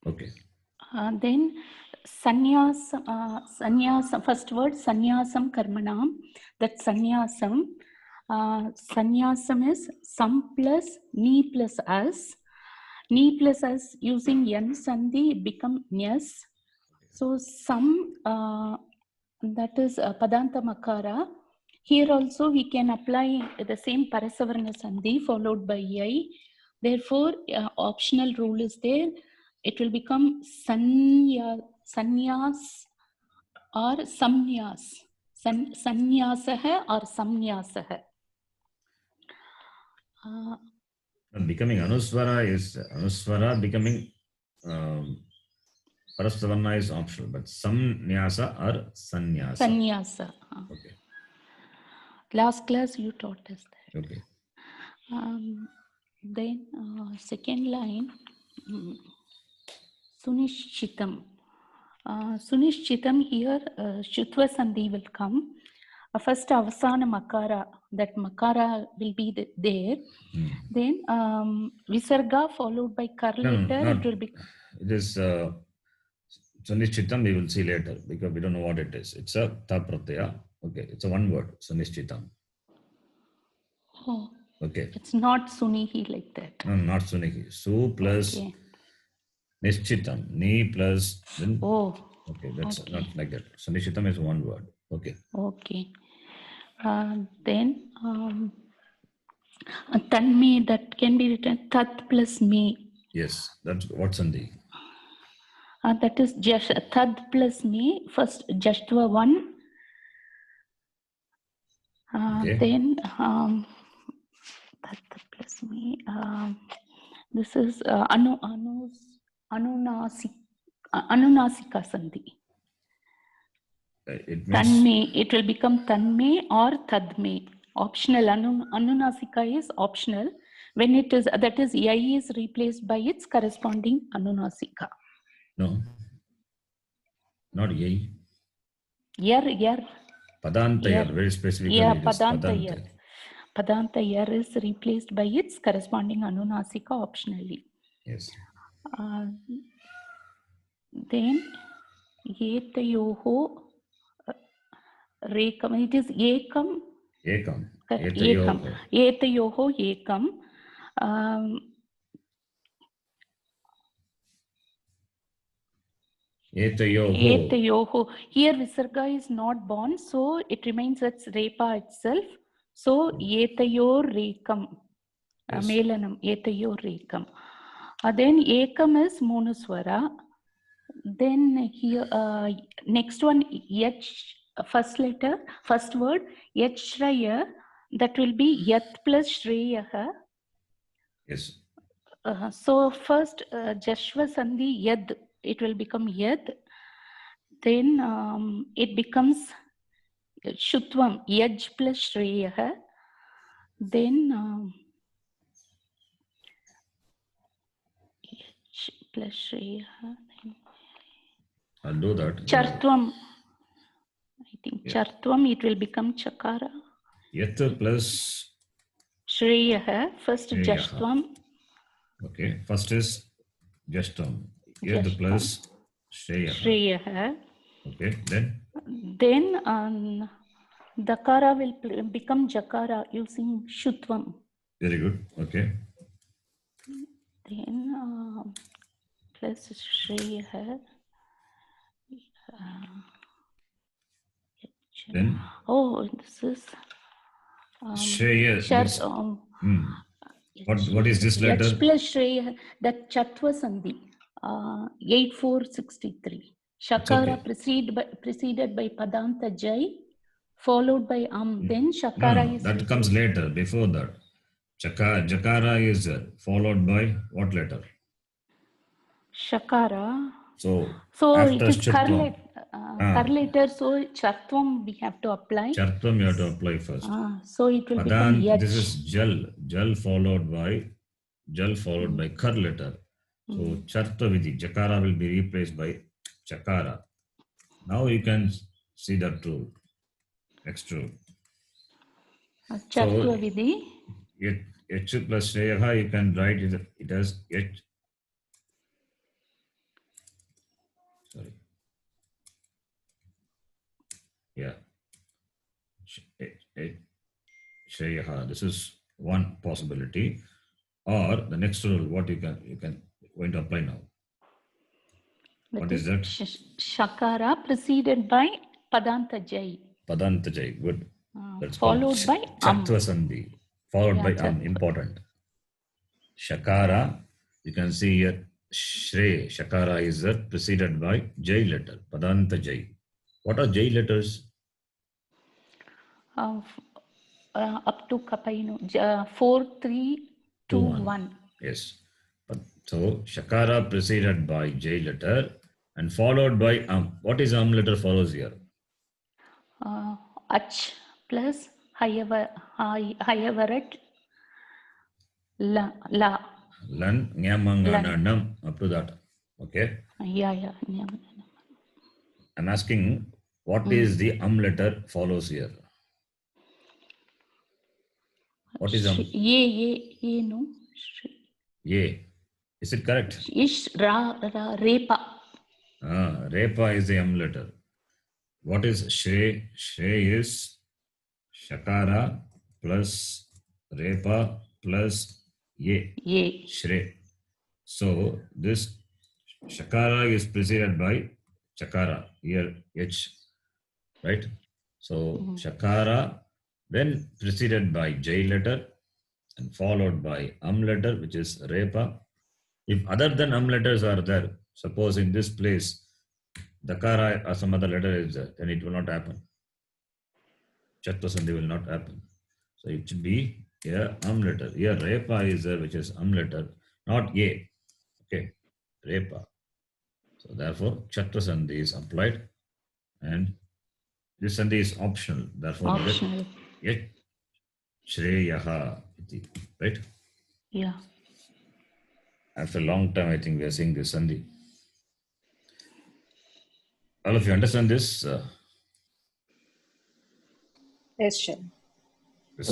Okay. Then sannyasam, first word sannyasam karmanam. That sannyasam. Sannyasam is sam plus ni plus as. Ni plus as using yan sandhi become nyas. So sam, that is padanta makara. Here also we can apply the same parasavarna sandhi followed by yai. Therefore, optional rule is there. It will become sannyas or samnyas. Sannyasah or samnyasah. Becoming anuswara becoming parasavarna is optional, but samnyasa or sannyasa. Sannyasa. Okay. Last class you taught us that. Okay. Then second line, Sunishchitam. Sunishchitam here, Shutva Sandhi will come. First Avasana Makara, that Makara will be there. Then Visarga followed by No, Karlater, no, it will be. it is Sunishchitam, we will see later because we don't know what it is. It's a ta pratyaya. Okay, it's a one word, Sunishchitam. Oh, Okay. it's not Sunihi like that. No, not Sunihi. Su plus Okay. Nishchitam. Ni plus. Then, Oh, okay, that's okay. not like that. Sunishchitam is one word. Okay. Okay. Then Tanme, that can be written Tat plus me. Yes, that's what Sandhi. That is just Tad plus me. First Jashtva 1. Okay. Then Tad plus me. This is Anunasika Sandhi. It means Tanme, it will become Tanme or Tadme. Optional. Anunasika is optional. When it is, that is, Yai is replaced by its corresponding Anunasika. no, not yai. Yer. Padanta Yer. yar, very specifically. Yeah, it is Padanta Yer. Padanta Yer is replaced by its corresponding Anunasika optionally. Yes. Then Yetayoho Rekam. It is Ekam. Ekam. Ekam. Etayoho Ekam. Etayoho. Here Visarga is not born, so it remains as Repa itself. So Etayor Rekam. Yes. Melanam. Etayor Rekam. Then Ekam is Monuswara. Then here next one Yach, first letter, first word Yach Shraya, that will be Yat plus Shreyaha. Yes. So first Jashva Sandhi Yad, it will become Yad. Then it becomes Shutvam Yaj plus Shreyaha. Then Yaj plus Shreyaha. I'll do that. Chartvam. I think Yeah. Chartvam, it will become Chakara. Yat plus Shreyaha. First Shreyaha. Jashtvam. Okay. First is Jastam. Yad Jastam. plus Shreyaha. Shreyaha. Okay. Then Dakara will become Jakara using Shutvam. Very good. Okay. Then plus Shreyaha. Then Oh, this is Shreya. Char, What is this letter? H plus Shreya, that Chatva Sandhi, 8463. Shakara okay. preceded by Padanta Jai, followed by Then Shakara is. That comes later, before that. Jakara is followed by what letter? Shakara. So it is Karlater, so Chartvam we have to apply. Chartvam you have to apply first. So it will become Yach. This is Jal followed by Kar letter. So Chartva Vidhi, Jakara will be replaced by Chakara. Now you can see that rule. Next rule. Chartva Vidhi. H plus Shreyaha, you can write it as H. Sorry. Yeah. Shreyaha. This is one possibility. Or the next rule, what you can going to apply now. What is that? Shakara preceded by Padanta Jai. Padanta Jai, good. That's followed by Chatva Sandhi. Followed by important. Shakara, you can see here Shre. Shakara is preceded by Jai letter. Padanta Jai. What are Jai letters? Up to Kapainu. 4, 3, 2, 1. Yes. So Shakara preceded by Jai letter and followed by What is letter follows here? Ach plus Hayavarat. La. Lan, Nyamangananam, up to that. Okay. Yeah. I'm asking, what is the letter follows here? What is Ye, no. Ye. Is it correct? Ish, repa. Repa is the letter. What is Shre? Shre is Shakara plus Repa plus Ye. Ye. Shre. So this Shakara is preceded by Chakara, here H, right? So Shakara, then preceded by J letter and followed by letter, which is Repa. If other than letters are there, suppose in this place, Dakara or some other letter is there, then it will not happen. Chattva Sandhi will not happen. So it should be here letter. Here Repa is there, which is letter, not Ye. Okay, Repa. So therefore, Chattva Sandhi is applied and this Sandhi is optional. Therefore, Optional. Yet Shreyaha, right? Yeah. After a long time, I think we are seeing this Sandhi. All of you understand this? Yes, sir. The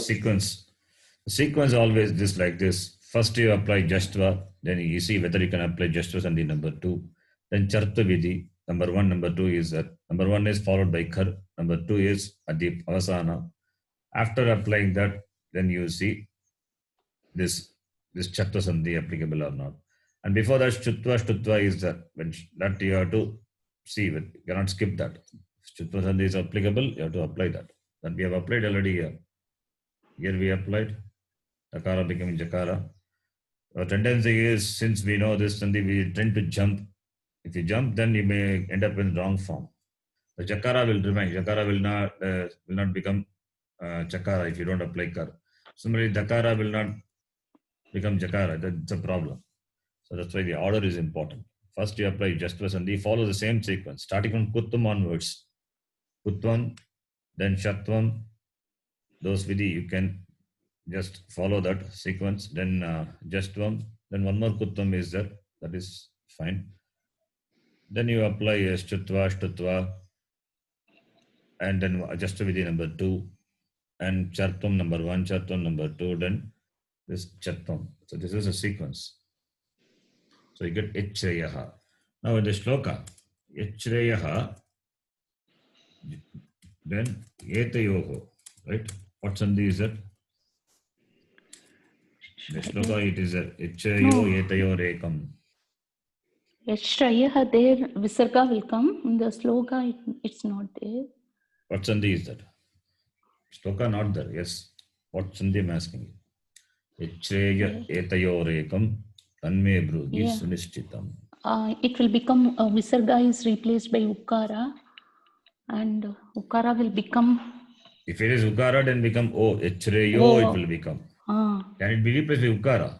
sequence always this like this. First you apply Jashtva, then you see whether you can apply Jashtva Sandhi number 2. Then Chartha Vidhi, number 1, number 2 is that. Number 1 is followed by Khar, number 2 is Adip Avasana. After applying that, then you see this Chattva Sandhi applicable or not. And before that, Shtutva is that. When that you have to see, but you cannot skip that. If Shtutva Sandhi is applicable, you have to apply that. That we have applied already here. Here we applied. Takara becoming Jakara. Our tendency is, since we know this Sandhi, we tend to jump. If you jump, then you may end up in wrong form. The Jakara will remain. Jakara will not become Chakara if you don't apply Kar. Similarly, Dakara will not become Jakara. That's a problem. So that's why the order is important. First you apply Jashtva Sandhi, follow the same sequence, starting from Kuttam onwards. Kuttam, then Shatvam, those Vidhi, you can just follow that sequence. Then Jashtvam, then one more Kuttam is there. That is fine. Then you apply Shtutva, and then Jashtva Vidhi number 2, and Chartvam number 1, Chartvam number 2, then this Chatvam. So this is a sequence. So you get Echreyaha. Now in the shloka, Echreyaha, then Etayoho, right? What Sandhi is that? The shloka, it is Echreyo Etayo Rekam. Yashraya, there Visarga will come. In the sloka, it's not there. What Sandhi is that? Shloka not there, yes. What Sandhi I'm asking you? Echreya Etayo Rekam. Tanme Brudhi Sunishchitam. It will become Visarga is replaced by Ukara, and Ukara will become. If it is Ukara, then become O. Echreyo it will become. Can it be replaced by Ukara?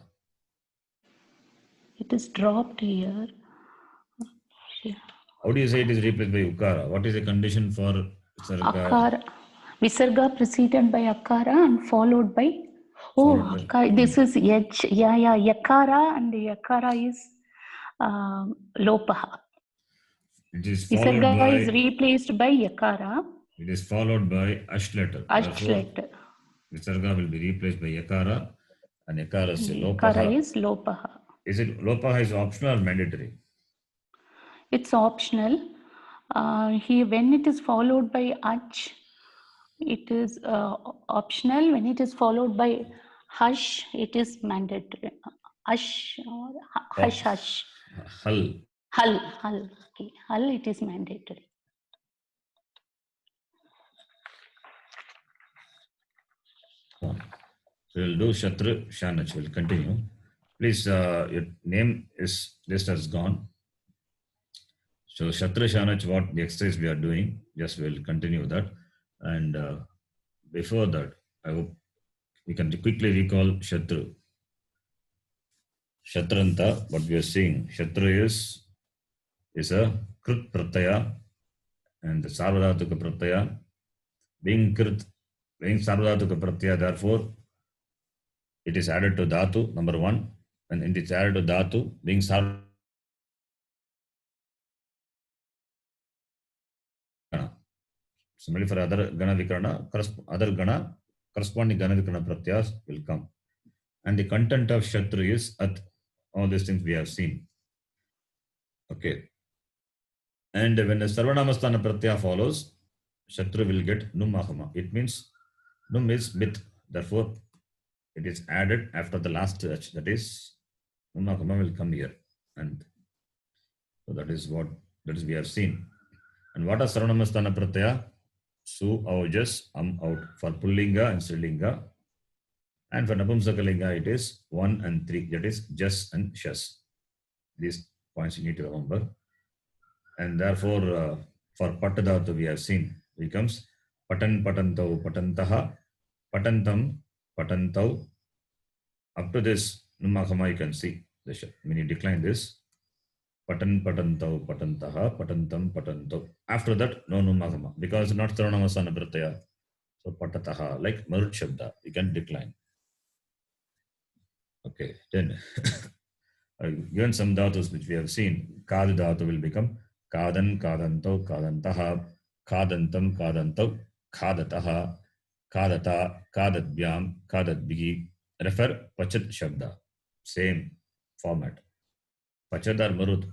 It is dropped here. How do you say it is replaced by Ukara? What is the condition for Visarga? Akara. Visarga preceded by Akara and followed by. This is Yach. Yakara, and Yakara is Lopaha. It is followed Visarga by, is replaced by Yakara. It is followed by Ash letter. Letter. Visarga will be replaced by Yakara, and Yakara is Lopaha. Yakara is Lopaha. Is it Lopaha is optional or mandatory? It's optional. Here, when it is followed by Ach, it is optional. When it is followed by Hush, it is mandatory. Hush or Hush. Hal. Okay. Hal, it is mandatory. So we'll do Shatra Shanach. We'll continue. Please, your name is list has gone. So Shatra Shanach, what the exercise we are doing, just we'll continue that. And before that, I hope we can quickly recall Shatru. Shatranta, what we are seeing, Shatru is a Krit Pratyaya and the Sarvadhatuka Pratyaya. Being Krit, being Sarvadhatuka Pratyaya, therefore, it is added to Dhatu, number 1, and it is added to Dhatu, being Sarvadhatuka. Similarly, for other Gana Vikarana, other Gana, corresponding Gana Vikarana Pratyas will come. And the content of Shatru is At. All these things we have seen. Okay. And when the Sarvanamasthana Pratyaya follows, Shatru will get Numahama. It means Num is mit. Therefore, it is added after the last H. That is, Numahama will come here. And so that is what we have seen. And what are Sarvanamasthana Pratyaya? Su, Aujas, out for Pullinga and Strilinga. And for Napumsakalinga, it is 1 and 3. That is Jas and Shas. These points you need to remember. And therefore, for Patadhatu, we have seen, becomes Patan Patantau Patantaha, Patantam Patantau. Up to this, Numahama, you can see. When you decline this, Patan Patantau Patantaha, Patantam Patantau. After that, no Numahama, because not Sarvanamasthana Pratyaya. So Patataha, like Marut Shabda, you can decline. Okay, then given some dhatus which we have seen, Kad dhatu will become Kadan, Kadantau, Kadantaha, Kadantam, Kadantau, Kadataha, Kadata, Kadadbyam, Kadadbhi. Refer Pachat Shabda. Same format. Pachat or Marut.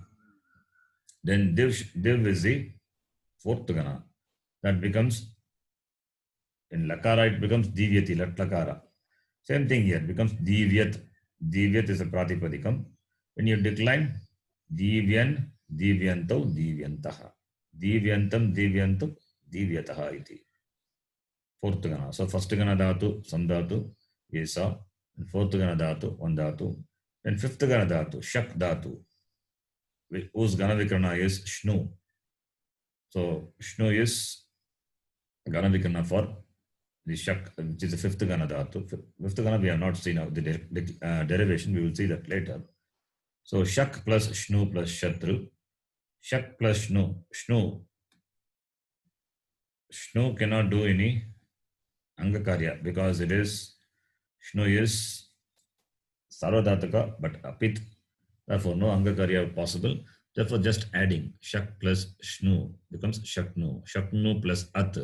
Then Div is the 4th Gana. That becomes, in Lakara it becomes Divyati, Lat Lakara. Same thing here, becomes Divyat. Divyat is a Pratipadikam. When you decline, Divyan, Divyantau, Divyantaha. Divyantam, Divyantu, Divyataha iti. 4th Gana. So first Gana dhatu, Samdhatu, Yesa. And 4th Gana dhatu, 1 dhatu. Then 5th Gana dhatu, Shak dhatu, whose Gana Vikarana is Shnu. So Shnu is Gana Vikarana for the Shak, which is the 5th Gana dhatu. 5th Gana we have not seen the derivation, we will see that later. So Shak plus Shnu plus Shatru. Shak plus Shnu. Shnu cannot do any Angakarya because it is, Shnu is Sarvadhataka but Apit. Therefore, no Angakarya possible. Therefore, just adding Shak plus Shnu becomes Shaknu. Shaknu plus At.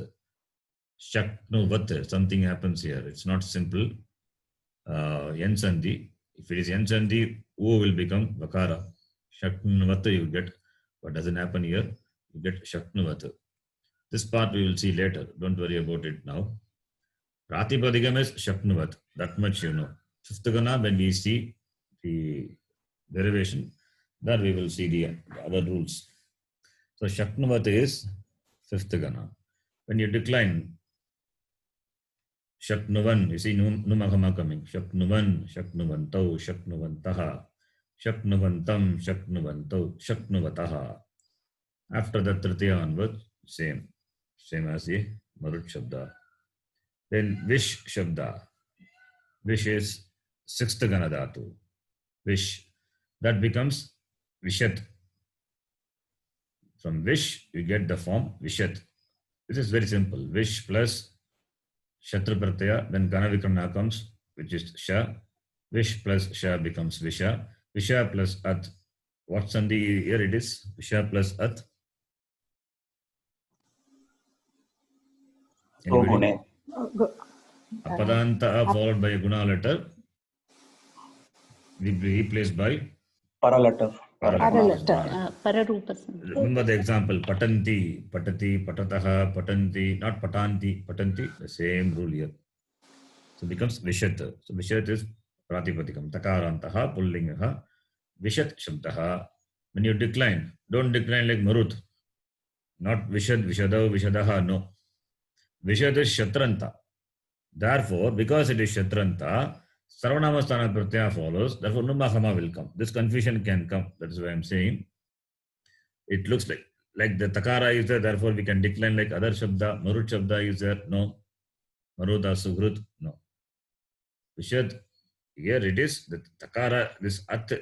Shaknu Vat. Something happens here. It's not simple. Yen Sandhi. If it is Yen Sandhi, U will become Vakara. Shaknu Vat you get. What doesn't happen here? You get Shaknu Vat. This part we will see later. Don't worry about it now. Pratipadikam is Shaknu Vat. That much you know. 5th Gana, when we see the derivation, there we will see the other rules. So Shaknuvat is 5th Gana. When you decline Shaknuvan, you see Numahama coming. Shaknuvan, Shaknuvantau, Shaknuvantaha, Shaknuvantam, Shaknuvantau, Shaknuvataha. After that, Tritiya onwards, same as the Marut Shabda. Then Vish Shabda. Vish is 6th Gana dhatu. Vish. That becomes Vishat. From Vish, you get the form Vishat. This is very simple. Vish plus Shatru Pratyaya, then Gana Vikarana comes, which is Sha. Vish plus Sha becomes Visha. Visha plus At. What Sandhi here it is? Visha plus At. Anybody? Apadanta followed by a Guna letter. Replaced by Paraletter. Pararupa. Remember the example, Patanti, Patati, Patataha, Patanti, not Patanti, Patanti, the same rule here. So it becomes Vishat. So Vishat is Pratipadikam. Takarantaha, Pullingaha, Vishat Shabdaha. When you decline, don't decline like Marut. Not Vishad, Vishadav, Vishadaha, no. Vishat is Shatranta. Therefore, because it is Shatranta, Sarvanamasthana Pratyaya follows, therefore Numahama will come. This confusion can come. That is why I am saying. It looks like the Takara is there, therefore we can decline like other Shabda. Marut Shabda is there, no. Maruda Sugrut, no. Vishad, here it is, the Takara, this At,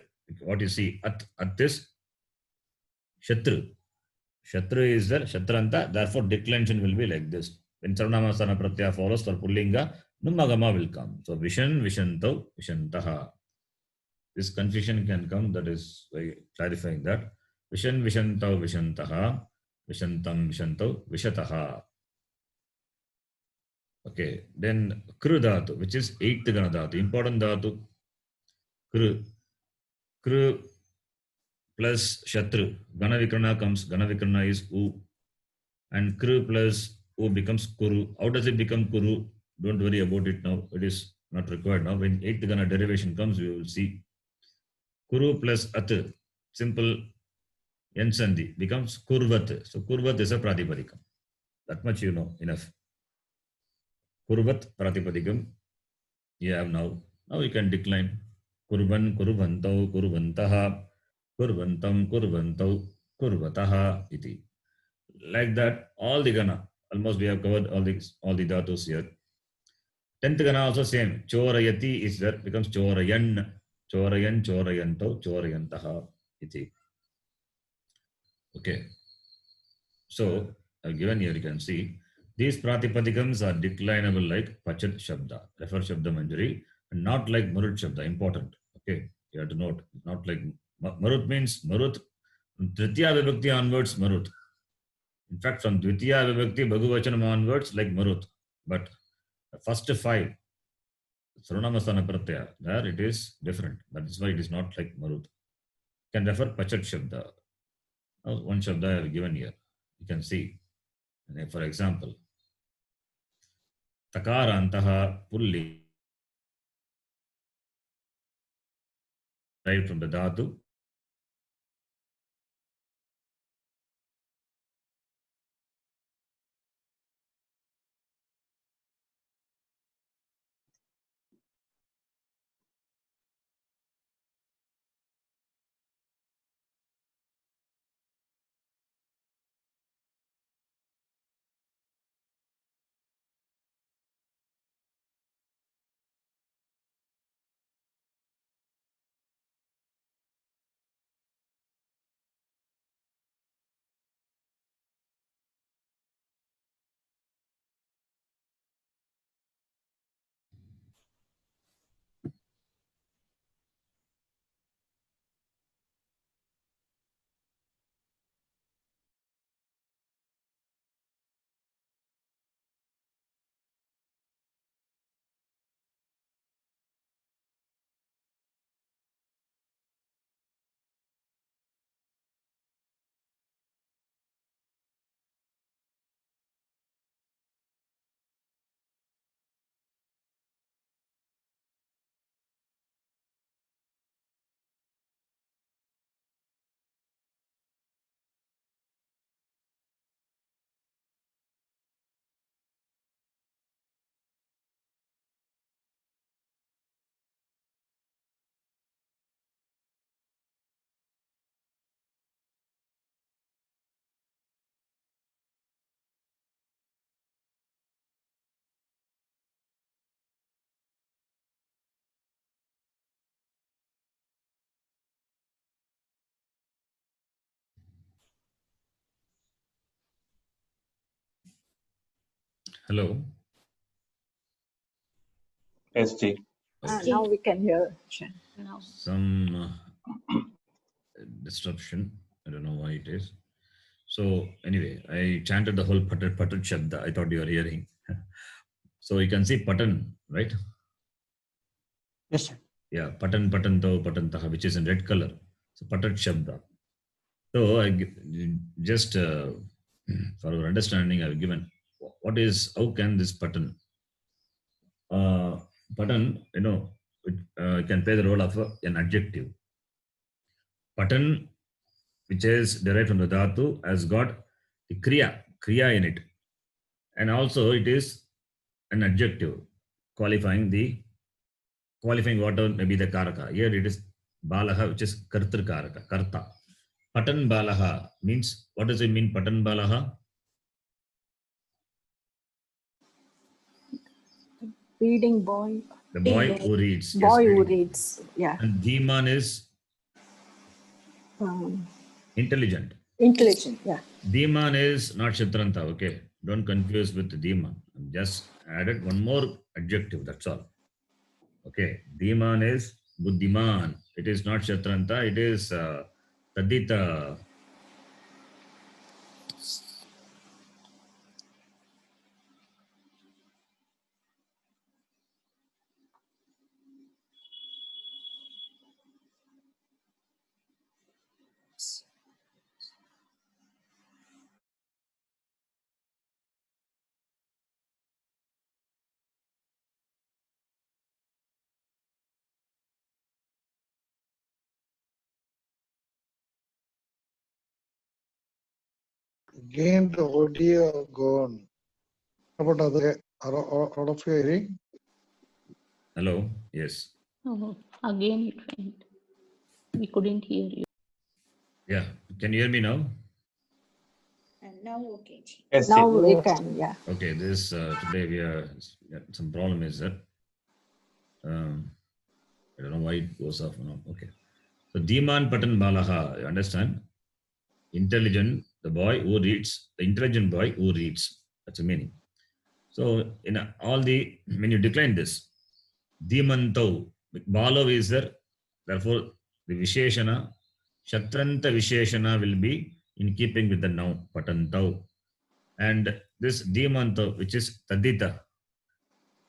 what you see, At is Shatru. Shatru is there, Shatranta, therefore declension will be like this. When Sarvanamasana Pratyaya follows for Pullinga, Numagama will come. So Vishan, Vishantau, Vishantaha. This confusion can come, that is why clarifying that. Vishan, Vishantau, Vishantaha, Vishantam, Vishantau, Vishataha. Okay, then Kru Dhatu, which is 8th Gana Dhatu, important Dhatu. Kru. Kru plus Shatru. Gana Vikrana comes, Gana Vikrana is U. And Kru plus U becomes Kuru. How does it become Kuru? Don't worry about it now. It is not required now. When 8th Gana derivation comes, we will see. Kuru plus At, simple Yansandi, becomes Kurvat. So Kurvat is a Pratipadikam. That much you know, enough. Kurvat Pratipadikam, you have now. Now you can decline. Kurvan, Kurvantau, Kurvantaha, Kurvantam, Kurvantau, Kurvataha, iti. Like that, all the Gana, almost we have covered all the dhatus here. 10th Gana also same. Chorayati is there, becomes Chorayan, Chorayan, Chorayanto, Chorayantaha, iti. Okay. So, I've given here, you can see, these Pratipadikams are declinable like Pachat Shabda, refer Shabda Manjari, and not like Marut Shabda, important. Okay, you have to note, not like Marut means Marut, from Tritiya Vibhakti onwards, Marut. In fact, from Dvitiya Vibhakti, Bhagavachanam onwards, like Marut. But the first 5, Sarvanamasana Pratyaya, there it is different. That is why it is not like Marut. You can refer Pachat Shabda. Now, one Shabda I have given here. You can see. For example, Takarantaha Pulli, right from the Dhatu. Hello. SG. Now we can hear. Now. Some disruption. I don't know why it is. So anyway, I chanted the whole Patat Shabda. I thought you were hearing. So you can see Patan, right? Yes, sir. Yeah, Patan, Patanto, Patantaha, which is in red color. So Patat Shabda. So I just for our understanding, I've given what is, how can this Patan? Patan, you know, it can play the role of an adjective. Patan, which is derived from the dhatu, has got the kriya in it. And also it is an adjective qualifying whatever may be the karaka. Here it is balaha, which is kartr karaka, karta. Patan balaha means, what does it mean, Patan balaha? Reading boy. The boy who reads. Boy yes, who reading. reads. Yeah. And Dhiman is intelligent. Intelligent. Yeah. Dhiman is not Shatranta, okay. Don't confuse with Dhiman. Just added one more adjective, that's all. Okay, Dhiman is Buddhiman. It is not Shatranta, it is Tadita. Gained audio gone. What about other all of you hearing? Hello, yes. Oh, again it went. We couldn't hear you. Yeah, can you hear me now? And now, okay. Ji. Yes, Now Ji. we can, yeah. Okay, this today we are some problem is that I don't know why it goes off. No, okay. So Dhiman Patan Balaha, you understand? Intelligent, the boy who reads, the intelligent boy who reads. That's the meaning. So in all the when you decline this, Dhimantau, Balo is there. Therefore, the Visheshana, Shatranta Visheshana will be in keeping with the noun Patantau. And this Dhimantau, which is Tadita,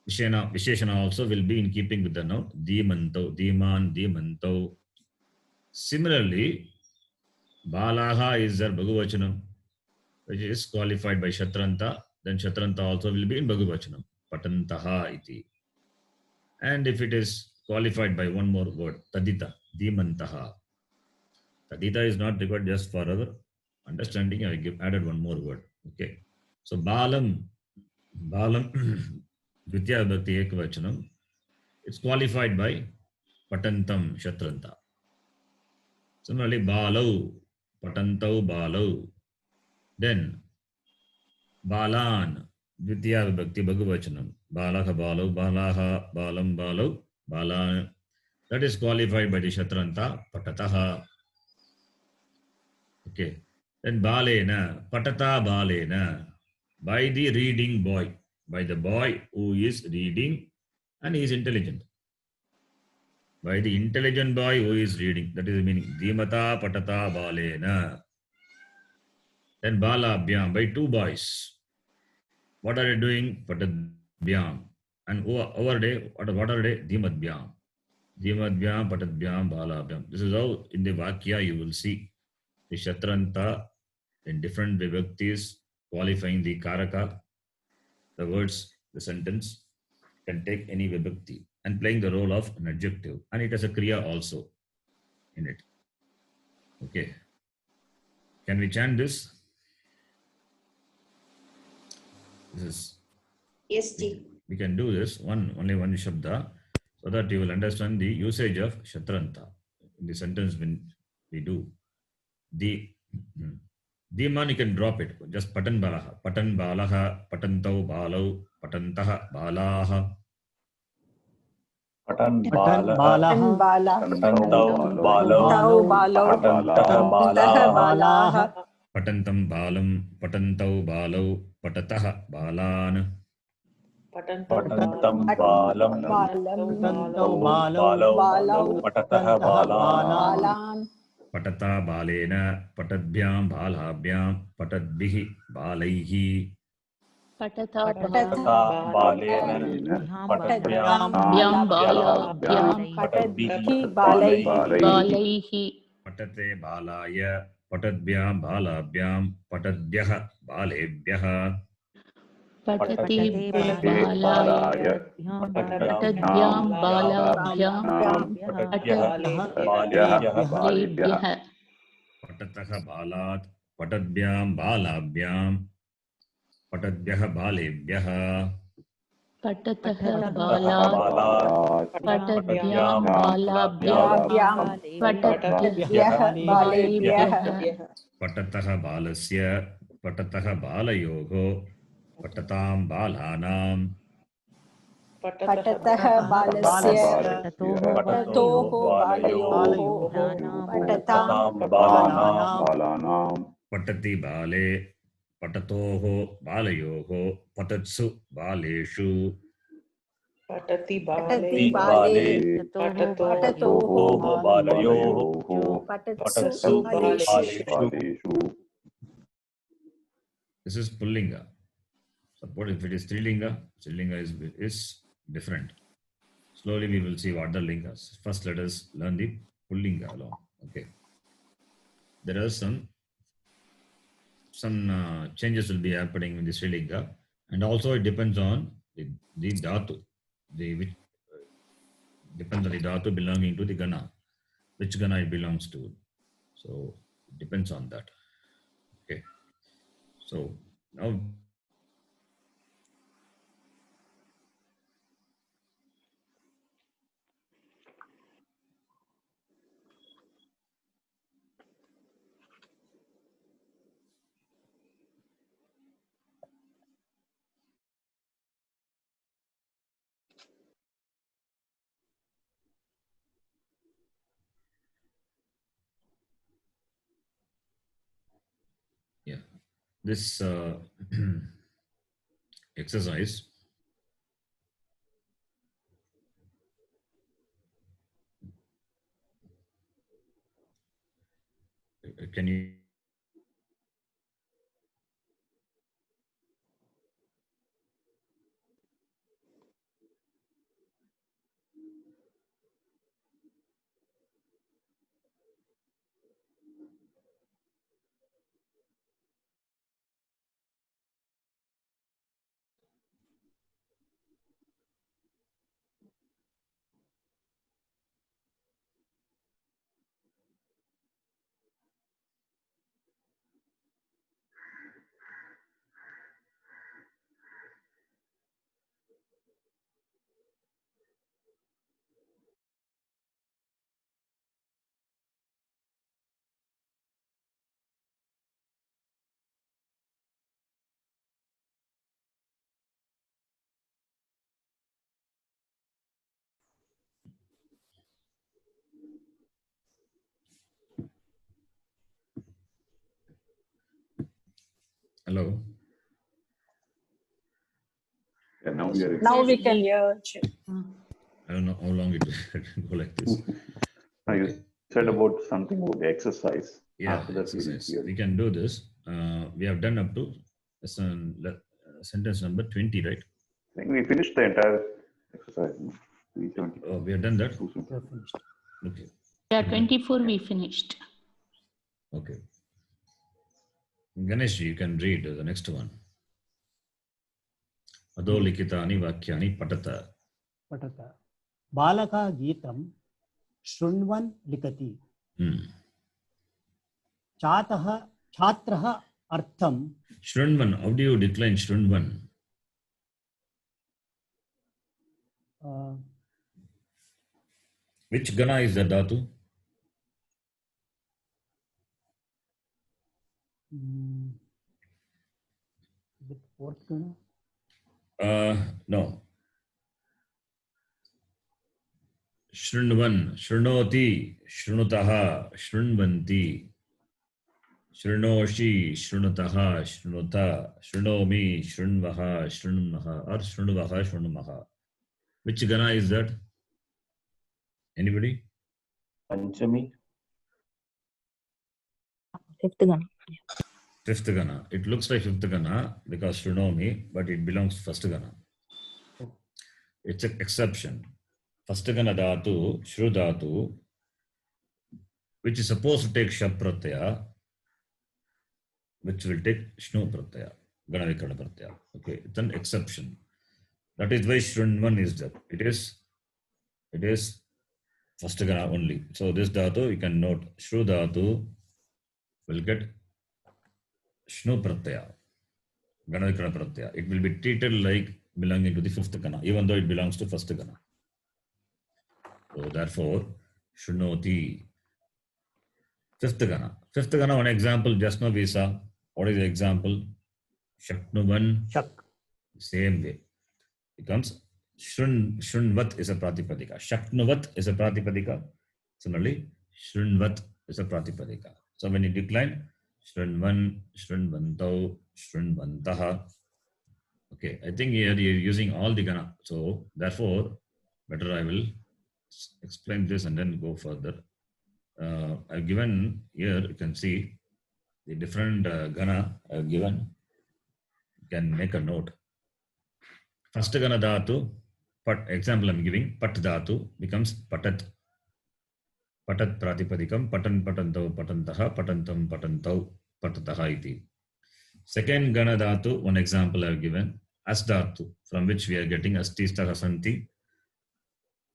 Visheshana also will be in keeping with the noun Dhimantau, Dhiman, Dhimantau. Similarly, Balaha is their Bhagavachanam, which is qualified by Shatranta. Then Shatranta also will be in Bhagavachanam, Patantaha iti. And if it is qualified by one more word, Tadita, Dhimantaha. Tadita is not required just for our understanding. I added one more word. Okay. So Balam, Dvitiya Vibhakti Ekavachanam, it's qualified by Patantam, Shatranta. Similarly, Balau, Patantau, Balau. Then Balan, Dvitiya Vibhakti Bhagavachanam. Balaha, Balau, Balaha, Balam, Balau, Balan. That is qualified by the Shatranta, Patataha. Okay. Then Balena, Patata Balena, by the reading boy, by the boy who is reading and he is intelligent. By the intelligent boy who is reading, that is the meaning. Dhimata Patata Balena. Then Balabhyam, by two boys. What are they doing? Patadbyam. And over day, what are they? Dhimadbyam. Dhimadbyam, Patadbyam, Balabhyam. This is how in the Vakya you will see the Shatranta in different vibhaktis qualifying the Karaka, the words, the sentence can take any vibhakti and playing the role of an adjective. And it has a Kriya also in it. Okay. Can we chant this? This is. Yes, Ji. We can do this only one Shabda so that you will understand the usage of Shatranta in the sentence when we do. Dhiman, you can drop it. Just Patan Balaha. Patan Balaha, Patantau Balau, Patantaha Balaha. Patan Patan Bala. And Balaha. Bala. Patantau Balo. Tau Balo. Patantaha Taha Bala. Balaha. Patantam Balam, Patantau Balau, Patataha Balan. Patantam Balam. Patantau Balau. Balau. Patataha Bala. Balan. Patata Balena, Patadbyam Balabhyam, Patadbihi Balaihi. Patata Patata Balena. Patadbyam Byam Bala. Bala Patadbihi Balai. Balaihi. Patate Balaya, Patadbyam Balabhyam, Patadbyaha Balebhyaha. Patati Balaya. Patadbyam Balabhyam. Patadbhyah. Patataha Balat, Patadbyam Balabhyam, Patadbyaha Balebhyaha. Patataha Balat. Patadbyam Balabhyam. Yam. Patadbhyah Balebhyah. Patataha Balasya, Patataha Balayoho, Patatam Balanam. Patataha Balasya. Patatoho Balayoho. Patatam Patam Balanam. Patati Bale, patatoho balayoho patatsu baleshu पठति पठति बाले बाले पठतोः बालयोः पठत्सु पठत्सु बालेषु बालेषु This is pullinga. Suppose if it is strilinga, strilinga is different. Slowly we will see what the lingas. First let us learn the pullinga alone. Okay. There are some changes will be happening in the strilinga, and also it depends on the dhatu, which depends on the dhatu belonging to the gana, which gana it belongs to. So it depends on that. Okay. So now this exercise can you hello? Now we can hear. I don't know how long it will go like this. You Okay. said about something about the exercise. Yeah, After that, we will exercise. hear. We can do this. We have done up to sentence number 20, right? I think we finished the entire exercise. no? 370. Oh, we have done that. 270. We have finished. Okay. Yeah, 24 we finished. Okay. Ganesh, you can read the next one. Ado likitani vakyani patata. पठत बालकः गीतं शृण्वन् लिखति छात्रः अर्थं Shrunvan, how do you decline Shrunvan? Which gana is the dhatu? with fourth gana. No. Shrunvan, Shrunoti, Shrunutaha, Shrunvanti, Shrunoshi, Shrunutaha, Shrunuta, Shrunomi, Shrunvaha, Shrunmaha, or Shrunuvaha, Shrunumaha. Which gana is that? Anybody? Panchami. Fifth gana. Fifth gana. It looks like fifth gana because Shrunomi, but it belongs to first gana. It's an exception. First gana dhatu, Shru dhatu, which is supposed to take Shab pratyaya, which will take Shnu pratyaya, gana vikarana pratyaya. Okay, it's an exception. That is why Shrunvan is there. It is first gana only. So this dhatu, you can note, Shru dhatu will get Shnu pratyaya, gana vikarana pratyaya. It will be treated like belonging to the fifth gana, even though it belongs to first gana. So therefore, Shrunoti, fifth gana. Fifth gana, one example, just now we saw. What is the example? Shaknuvan. Shak. Same way. Becomes Shrunvat is a pratipadika. Shaknuvat is a pratipadika. Similarly, Shrunvat is a pratipadika. So when you decline, Shrunvan, Shrunvantau, Shrunvantaha. Okay, I think here you're using all the gana. So therefore, better I will explain this and then go further. I've given here, you can see the different gana I've given. You can make a note. First gana dhatu, pat, example I'm giving, pat dhatu becomes patat. Patat pratipadikam, patan patantau patantaha, patantam patantau patataha iti. Second gana dhatu, one example I've given, as dhatu, from which we are getting astistaha santi.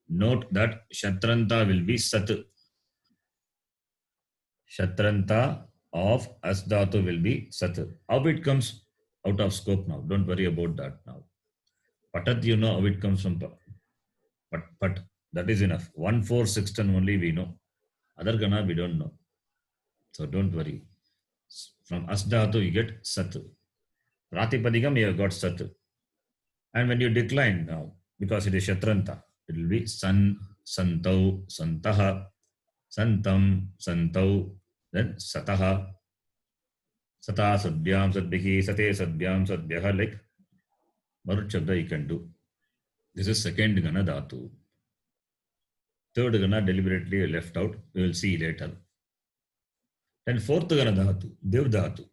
Note that shatranta will be sat. Shatranta of as dhatu will be sat. How it comes out of scope now? Don't worry about that now. Patat, you know how it comes from pat. That is enough. 1, 4, 6, 10 only we know. Other gana we don't know. So don't worry. From as dhatu you get sat. Pratipadikam you have got sat. And when you decline now, because it is shatranta, it will be san, santau, santaha, santam, santau, then sataha, sata, sadbyam, sadbihi, sate, sadbyam, sadbyaha, like Marut Shabda you can do. This is second gana dhatu. Third gana deliberately left out. We will see later. Then fourth gana dhatu, dev dhatu,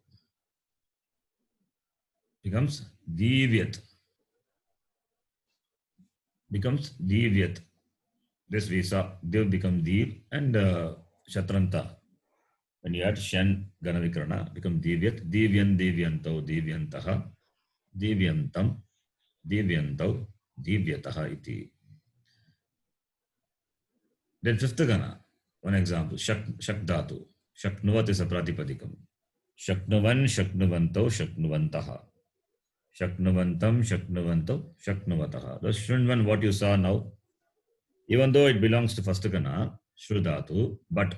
becomes divyat. Becomes divyat. This we saw. Dev becomes div and shatranta. When you add shan gana vikarana, become divyat. Divyan, divyantau, divyantaha, divyantam, divyantau, divyataha iti. Then fifth gana, one example, shak dhatu. Shaknuvat is a pratipadikam. Shaknuvan, shaknuvantau, shaknuvantaha. Shaknuvantam, shaknuvantau, shaknuvataha. The Shrunvan, what you saw now, even though it belongs to first gana, Shrudhatu, but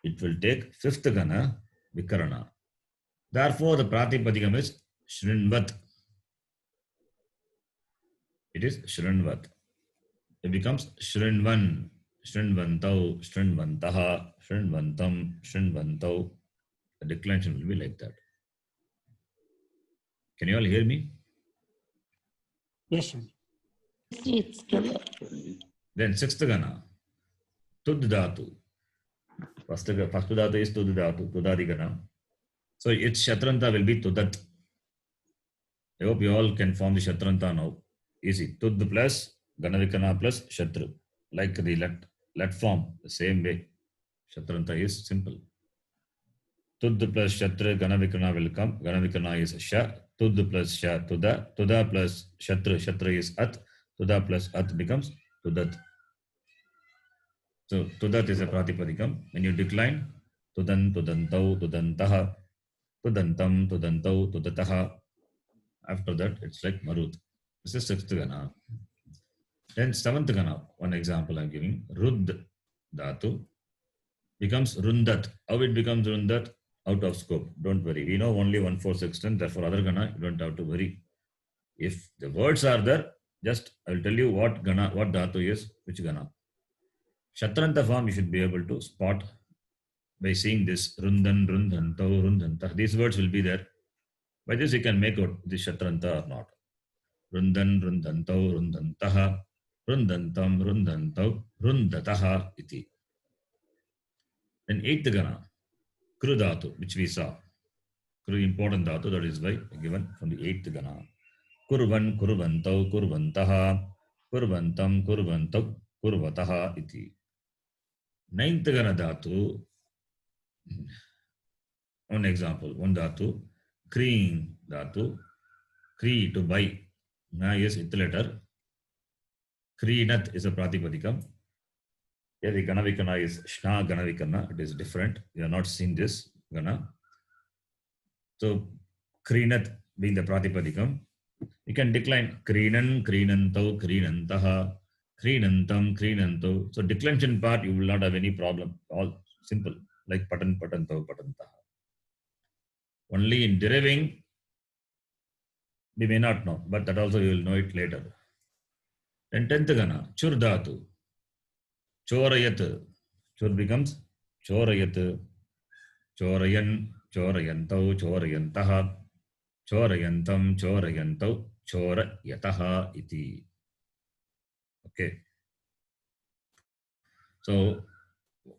it will take fifth gana, Vikarana. Therefore, the pratipadikam is Shrunvat. It is Shrunvat. It becomes Shrunvan, Shrunvantau, Shrunvantaha, Shrunvantam, Shrunvantau. The declension will be like that. Can you all hear me? Yes, Shri. It's clear. Then sixth gana, Tud dhatu. First dhatu is Tud dhatu, Tudadi gana. So its shatranta will be Tudat. I hope you all can form the shatranta now. Easy. Tud plus Ganavikana plus Shatru. Like the let form, the same way. Shatranta is simple. Tud plus Shatru, Ganavikana will come. Ganavikana is Sha. Tud plus Sha, Tuda. Tuda plus Shatru. Shatru is At. Tuda plus At becomes Tudat. So Tudat is a pratipadikam. When you decline, Tudan, Tudantau, Tudantaha, Tudantam, Tudantau, Tudataha. After that, it's like Marut. This is sixth gana. Then seventh gana, one example I'm giving, Rud dhatu becomes Rundat. How it becomes Rundat? Out of scope. Don't worry. We know only 1, 4, 6, 10. Therefore, other gana, you don't have to worry. If the words are there, just I'll tell you what gana, what dhatu is, which gana. Shatranta form you should be able to spot by seeing this Rundan, Rundhantau, Rundhantah. These words will be there. By this you can make out the Shatranta or not. Rundan, Rundhantau, Rundhantaha, Rundantam, Rundhantau, Rundataha iti. Then eighth gana, Kru dhatu, which we saw. Kru important dhatu, that is why given from the eighth gana. Kurvan, Kurvantau, Kurvantaha, Kurvantam, Kurvantau, Kurvataha iti. Ninth gana dhatu, one example, one dhatu, Kreen dhatu, Kree to buy. Na is ith letter. Kreenat is a pratipadikam. Here the Ganavikana is Shna Ganavikana. It is different. We have not seen this Gana. So Kreenat being the pratipadikam, you can decline Kreenan, Kreenantau, Kreenantaha, Kreenantam, Kreenantau. So declension part you will not have any problem. All simple, like Patan, Patantau, Patantaha. Only in deriving we may not know, but that also you will know it later. Then 10th gana, Chur dhatu. Chorayat. Chur becomes Chorayat. Chorayan, Chorayantau, Chorayantaha. Chorayantam, chorayantau, chorayataha iti. Okay. So,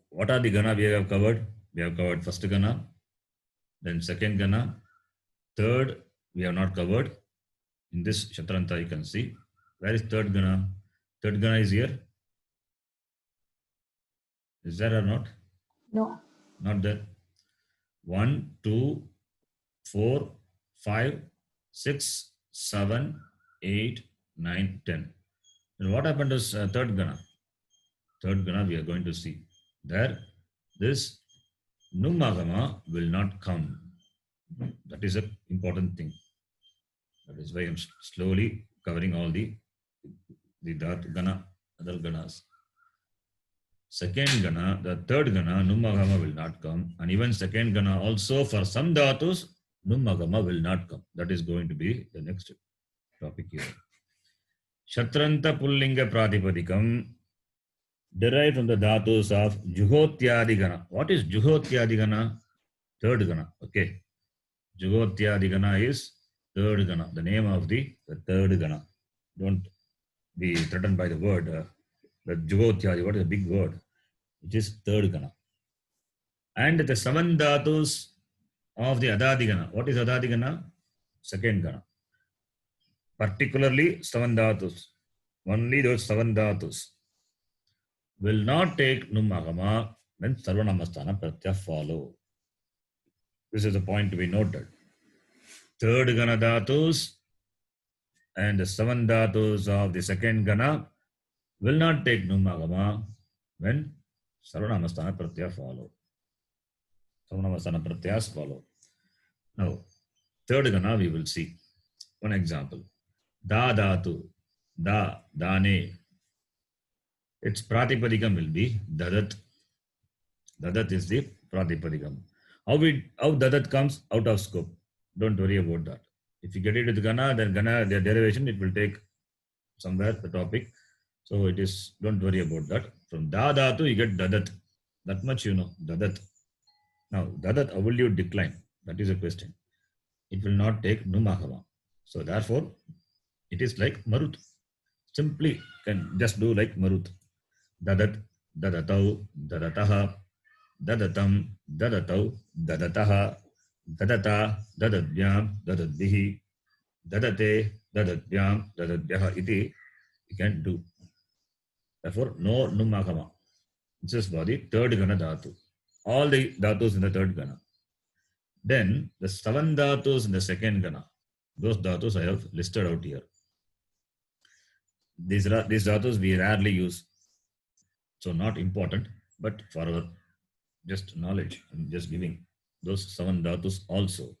what are the gana we have covered? We have covered first gana, then second gana, third we have not covered. In this Shatranta you can see. Where is third gana? Third gana is here. Is there or not? No. Not there. 1, 2, 4, 5, 6, 7, 8, 9, 10. Then what happened is third gana? Third gana we are going to see. There, this numagama will not come. That is an important thing. That is why I'm slowly covering all the that gana, other ganas. Second gana, the third gana, numagama will not come. And even second gana also for some dhatus, numagama will not come. That is going to be the next topic here. Shatranta pullinga pratipadikam derived from the dhatus of juhotyadi gana. What is juhotyadi gana? Third gana. Okay. Juhotyadi gana is third gana. The name of the third gana. Don't be threatened by the word. The juhotyadi, what is a big word? It is third gana. And the seven dhatus of the adadi gana. What is adadi gana? Second gana. Particularly seven dhatus. Only those seven dhatus will not take numagama when sarvanamasthana pratyaya follow. This is a point to be noted. Third gana dhatus and the seven dhatus of the second gana will not take numagama when sarvanamasthana pratyaya follow. Sarvanamasthana pratyayas follow. Now, third gana we will see. One example. Da dhatu. Da, dane. Its pratipadikam will be dadat. Dadat is the pratipadikam. How dadat comes out of scope. Don't worry about that. If you get it with gana, then gana, their derivation, it will take somewhere the topic. So it is, don't worry about that. From da dhatu, you get dadat. That much you know, dadat. Now, dadat, how will you decline? That is a question. It will not take numagama. So therefore, it is like marut. Simply can just do like marut. Dadat, dadatau, dadataha, dadatam, dadatau, dadataha, dadata, dadadvyam, dadadvihi, dadate, dadadvyam, dadadvyaha iti, you can do. Therefore, no numagama. This is for the third gana dhatu. All the dhatus in the third gana. Then the seven dhatus in the second gana. Those dhatus I have listed out here. These dhatus we rarely use. So not important, but for our just knowledge, I'm just giving those seven dhatus also.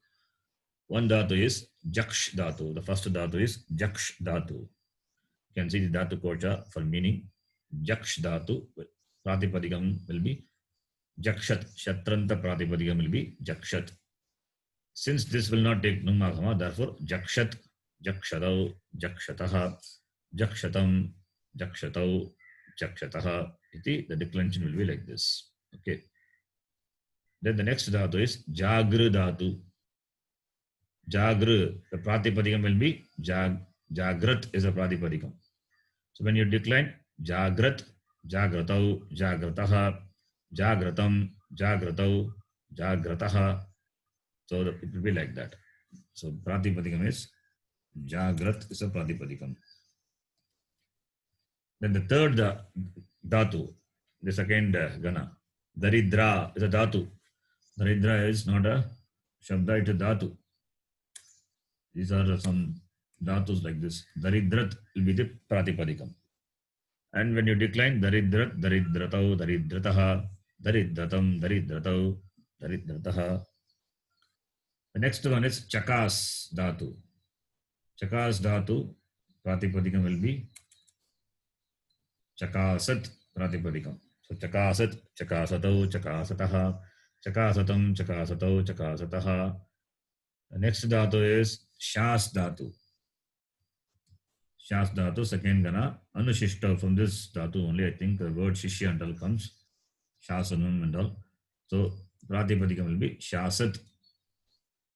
One dhatu is jaksh dhatu. The first dhatu is jaksh dhatu. You can see the dhatu kocha for meaning. Jaksh dhatu, pratipadikam will be jakshat. Shatranta pratipadikam will be jakshat. Since this will not take numagama, therefore jakshat, jakshadau, jakshataha, jakshatam, jakshatau, jakshataha. The declension will be like this. Okay. Then the next dhatu is jagru dhatu. Jagru, the pratipadikam will be jagrat is a pratipadikam. So when you decline jagrat, jagratau, jagrataha, jagratam, jagratau, jagrataha. So it will be like that. So pratipadikam is jagrat is a pratipadikam. Then the third dhatu, the second gana, daridra is a dhatu. Daridra is not a shabda, it is a dhatu. These are some dhatus like this. Daridrat will be the pratipadikam. And when you decline daridrat, daridratau, daridrataha, daridratam, daridratau, daridrataha. The next one is chakas dhatu. Chakas dhatu, pratipadikam will be chakasat pratipadikam. So chakasat, chakasatau, chakasataha, chakasatam, chakasatau, chakasataha. The next dhatu is shas dhatu. Shas dhatu, second gana, anushishta. From this dhatu only, I think the word shishya and all comes. Shasanam and all. So pratipadikam will be shasat.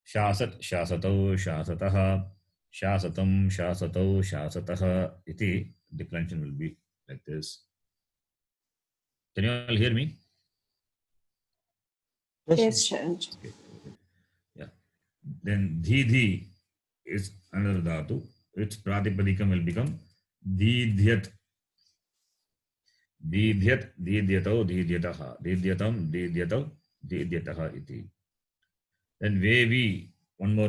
Shasat, Shasatau, Shasataha, Shasatam, Shasatau, Shasataha. Iti declension will be like this. Can you all hear me? Yes, Shanti. Okay. Yeah. Then Dhi is another dhatu. Its pratipadikam will become Didhyat. Didhyat, Didhyatau, Didhyataha. Didhyatam, Didhyatau, Didhyataha iti. Then Vevi, one more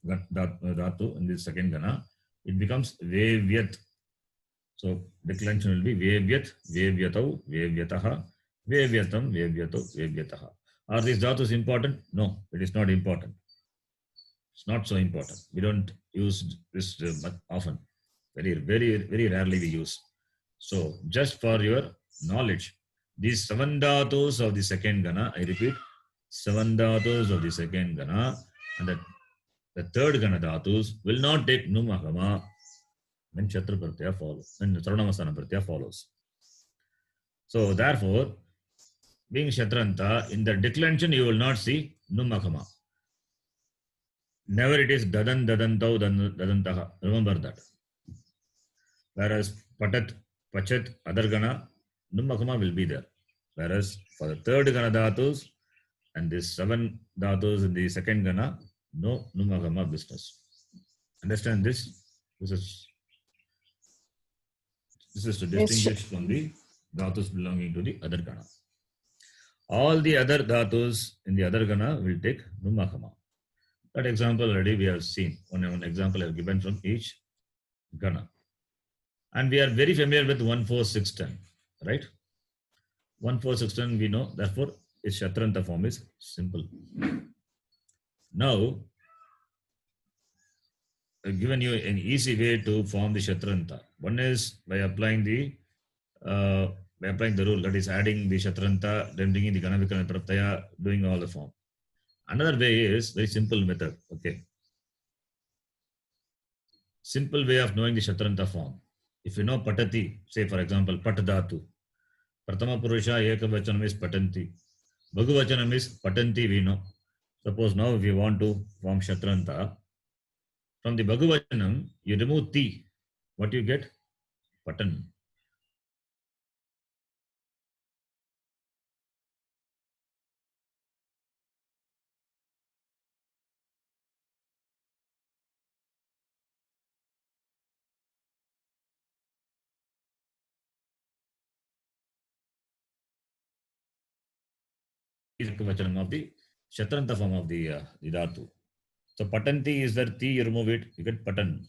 dhatu in the second gana, it becomes Vevyat. So declension will be Vevyat, Vevyatau, Vevyataha, Vevyatam, Vevyatau, Vevyataha. Are these dhatus important? No, it is not important. It's not so important. We don't use this much often. Very rarely we use. So just for your knowledge, these 7 dhatus of the second gana, I repeat, 7 dhatus of the second gana, and the third gana dhatus will not take numagama when Shatra Pratyaya follows, when Sarvanamasthana Pratyaya follows. So therefore, being Shatranta, in the declension you will not see numagama. Never it is dadan, dadantau, dadantaha. Remember that. Whereas patat, pachat, other gana, numagama will be there. Whereas for the third gana dhatus and these 7 dhatus in the second gana, no numagama business. Understand this? This is to distinguish from the dhatus belonging to the other gana. All the other dhatus in the other gana will take numagama. That example already we have seen. One example I have given from each gana. And we are very familiar with 1, 4, 6, 10, right? 1, 4, 6, 10 we know, therefore its Shatranta form is simple. Now, I've given you an easy way to form the Shatranta. One is by applying the rule, that is adding the Shatranta, then bringing the Gana Vikarana Pratyaya, doing all the form. Another way is very simple method. Okay. Simple way of knowing the Shatranta form. If you know Patati, say for example, Patadatu. Pratama Purusha Ekavachanam is Patanti. Bhagavachanam is Patanti, we know. Suppose now if you want to form Shatranta, from the Bhagavachanam, you remove Ti. What you get? Patan. Ekavachanam of the Shatranta form of the Dhatu. So Patanti is there, Ti, you remove it, you get Patan.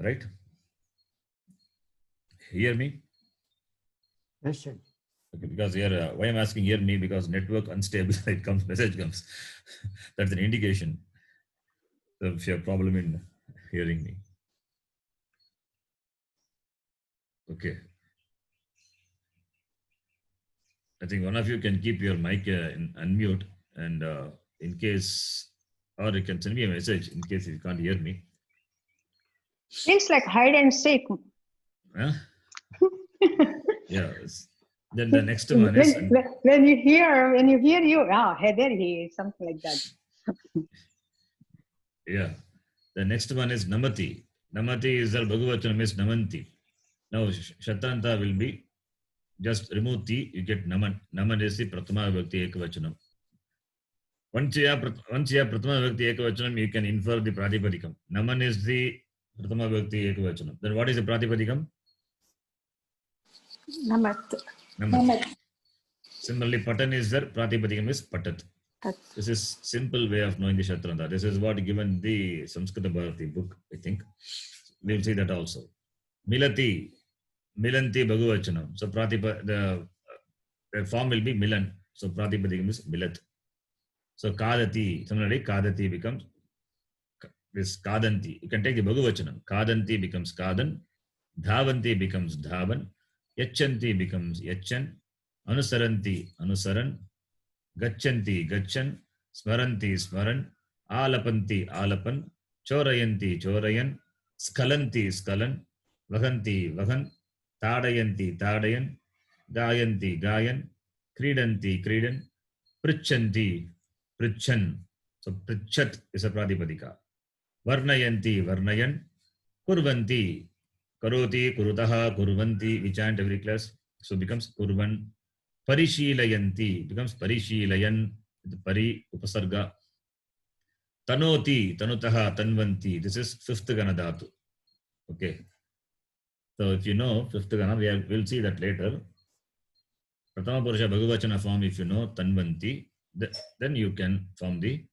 Right? Hear me? Yes, sir. Okay, because here, why I'm asking hear me, because network unstable, it comes, message comes. That's an indication. So if you have problem in hearing me. Okay. I think one of you can keep your mic in unmute, and in case, or you can send me a message in case you can't hear me. Seems like hide and seek. Huh? Yeah. Then the next one is when you hear you, hey, there he is, something like that. yeah. The next one is Namati. Namati is the Bhagavachanam is Namanti. Now Shatranta will be just remove Ti, you get Naman. Naman is the Pratama Vibhakti Ekavachanam. Once you have Pratama Vibhakti Ekavachanam, you can infer the Pratipadikam. Naman is the Pratama Vibhakti Ekavachanam. Then what is the Pratipadikam? Namat. Similarly, Patan is there, Pratipadikam is Patat. This is simple way of knowing the Shatranta. This is what given the Samskrita Bharati book, I think. We will see that also. Milati, Milanti Bhagavachanam. So the form will be Milan. So Pratipadikam is Milat. So Kadati, similarly Kadati becomes this Kadanti. You can take the Bhagavachanam. Kadanti becomes Kadan. Dhavanti becomes Dhavan. Yachanti becomes Yachan. Anusaranti, Anusaran. Gachanti, Gachan. Smaranti, Smaran. Alapanti, Alapan. Chorayanti, Chorayan. Skalanti, Skalan. Vahanti, Vahan. Tadayanti, Tadayan. Gayanti, Gayan. Kridanti, Kridan. Prichanti, prichan. So prichat is a pradipadika. Varnayanti, varnayan. Kurvanti, karoti, kurutaha, kurvanti. We chant every class. So becomes kurvan. Parishilayanti becomes parishilayan. The pari upasarga. Tanoti, tanutaha, tanvanti. This is fifth gana dhatu. Okay. So if you know fifth gana, we'll see that later. Pratama Purusha Bhagavachana form, if you know tanvanti, then you can form the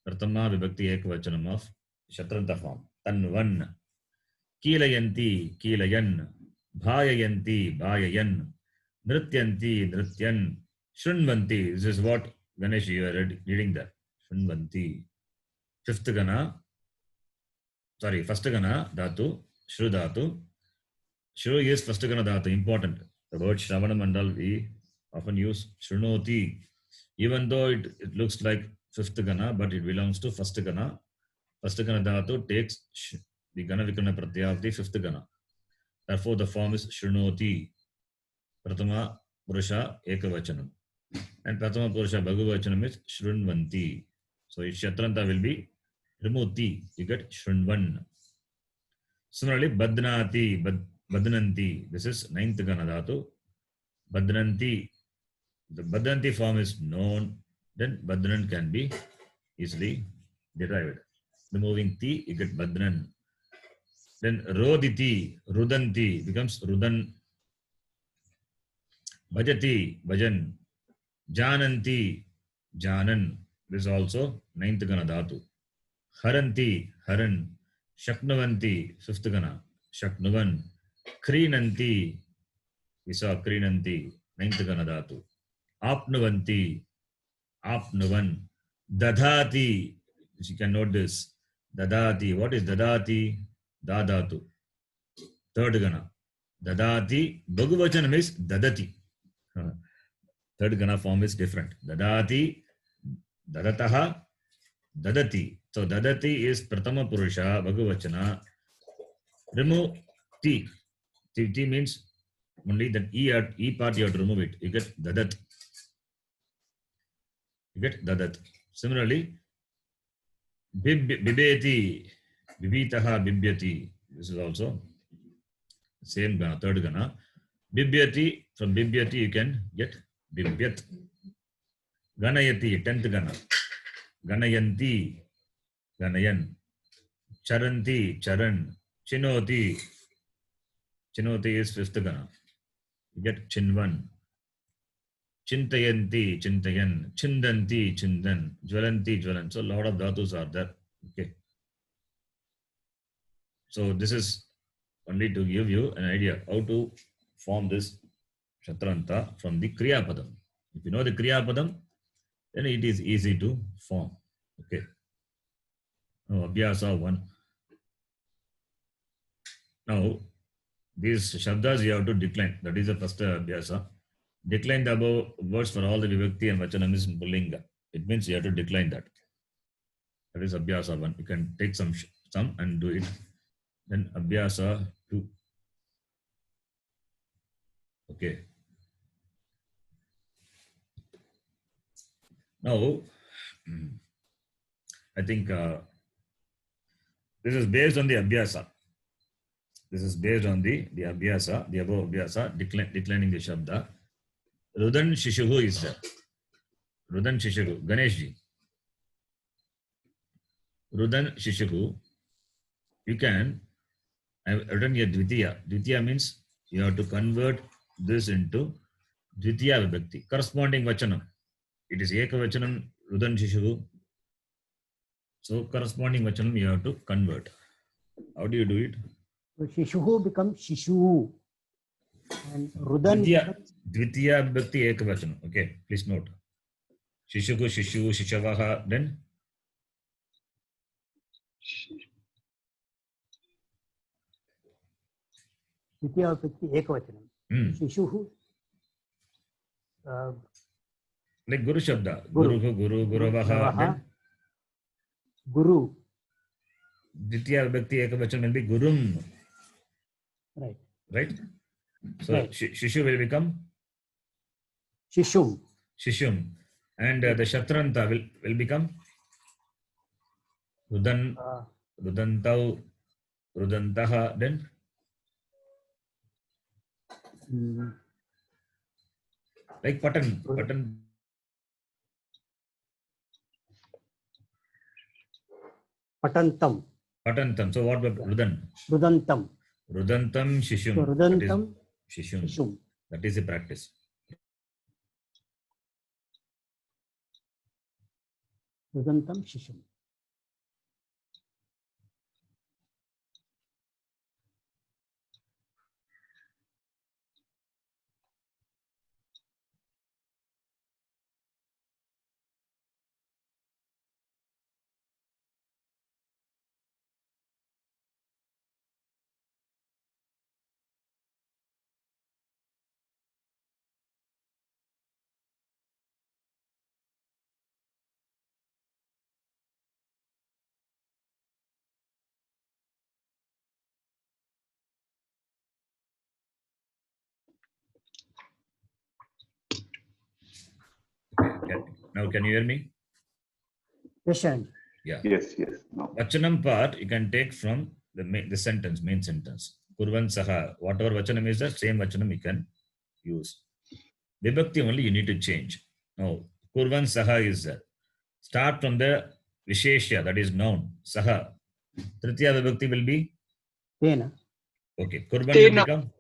Pratama Vibhakti Ekavachanam of Shatranta form. Tanvan. Kilayanti, kilayan. Bhayayanti, bhayayan. Nrityanti, nrityan. Shrunvanti. This is what Ganesh, you are reading that. Shrunvanti. Fifth gana. Sorry, first gana dhatu. Shru dhatu. Shru is first gana dhatu. Important. The word Shravana Mandal we often use Shrunoti. Even though it looks like fifth gana, but it belongs to first gana. First gana dhatu takes the gana vikarana pratyaya of the fifth gana. Therefore, the form is Shrunoti. Pratama Purusha Ekavachanam. And Pratama Purusha Bhagavachanam is Shrunvanti. So Shatranta will be remove ti. You get Shrunvan. Similarly, Badnati, Badnanti. This is ninth gana dhatu. Badnanti. The Badnanti form is known. Then Badnan can be easily derived. Removing ti, you get Badnan. Then Roditi, Rudanti becomes Rudan. Bhajati, Bhajan. Jananti, Janan. This is also ninth gana dhatu. Haranti, Haran. Shaknuvanti, fifth gana. Shaknuvan. Krinanti. We saw Krinanti, ninth gana dhatu. Apnuvanti, Apnuvan. Dadhati. You can note this. Dadati. What is Dadati? Dadatu. Third gana. Dadati. Bhagavachanam is Dadati. Third gana form is different. Dadati, Dadataha, Dadati. So Dadati is Pratama Purusha, Bhagavachana. Remove T. T means only that E part you have to remove it. You get Dadat. You get Dadat. Similarly, Bibeti, Bibitaha, Bibyati. This is also same gana, third gana. Bibyati, from Bibyati you can get Bibyat. Ganayati, 10th gana. Ganayanti, Ganayan. Charanti, Charan. Chinoti. Chinoti is 5th gana. You get Chinvan. Chintayanti, Chintayan. Chindanti, Chindan. Jwalanti, Jwalan. So a lot of dhatus are there. Okay. So this is only to give you an idea how to form this Shatranta from the Kriya Padam. If you know the Kriya Padam, then it is easy to form. Okay. Now, Abhyasa 1. Now, these Shabdas you have to decline. That is the first Abhyasa. Decline the above words for all the Vibhakti and Vachanam is in Pullinga. It means you have to decline that. That is Abhyasa 1. You can take some and do it. Then Abhyasa 2. Okay. Now, I think this is based on the Abhyasa. This is based on the Abhyasa, the above Abhyasa, declining the Shabda. Rudan Shishuhu is there. Rudan Shishuhu, Ganeshji. Rudan Shishuhu, you can, I have written here Dvitiya. Dvitiya means you have to convert this into Dvitiya Vibhakti, corresponding Vachanam. It is Ekavachanam, Rudan Shishuhu. So corresponding Vachanam you have to convert. How do you do it? So Shishuhu becomes Shishu. And Rudan Dvitiya Vibhakti Ekavachanam. Okay, please note. Shishuhu, Shishu, Shishavaha, then Dvitiya Vibhakti Ekavachanam. Shishuhu. Like Guru Shabda. Guru, Guravaha, then Guru. Dvitiya Vibhakti Ekavachanam will be Gurum. Right. Right? So Right. Shishu will become Shishum. Shishum. And the Shatranta will become Rudantau, Rudantaha, then like Patan. Patantam. Patantam. So what about Rudan? Rudantam. Rudantam Shishum. So Rudantam Shishum. That is the practice. Rudantam Shishum. Now can you hear me? Yes, Sharan. Yeah. Yes. No. Vachanam part you can take from the sentence, main sentence. Kurvan Saha. Whatever Vachanam is, the same Vachanam you can use. Vibhakti only you need to change. Now, Kurvan Saha is start from the Visheshya, that is noun. Saha. Tritiya Vibhakti will be? Tena. Okay. Kurvan Tena. will become?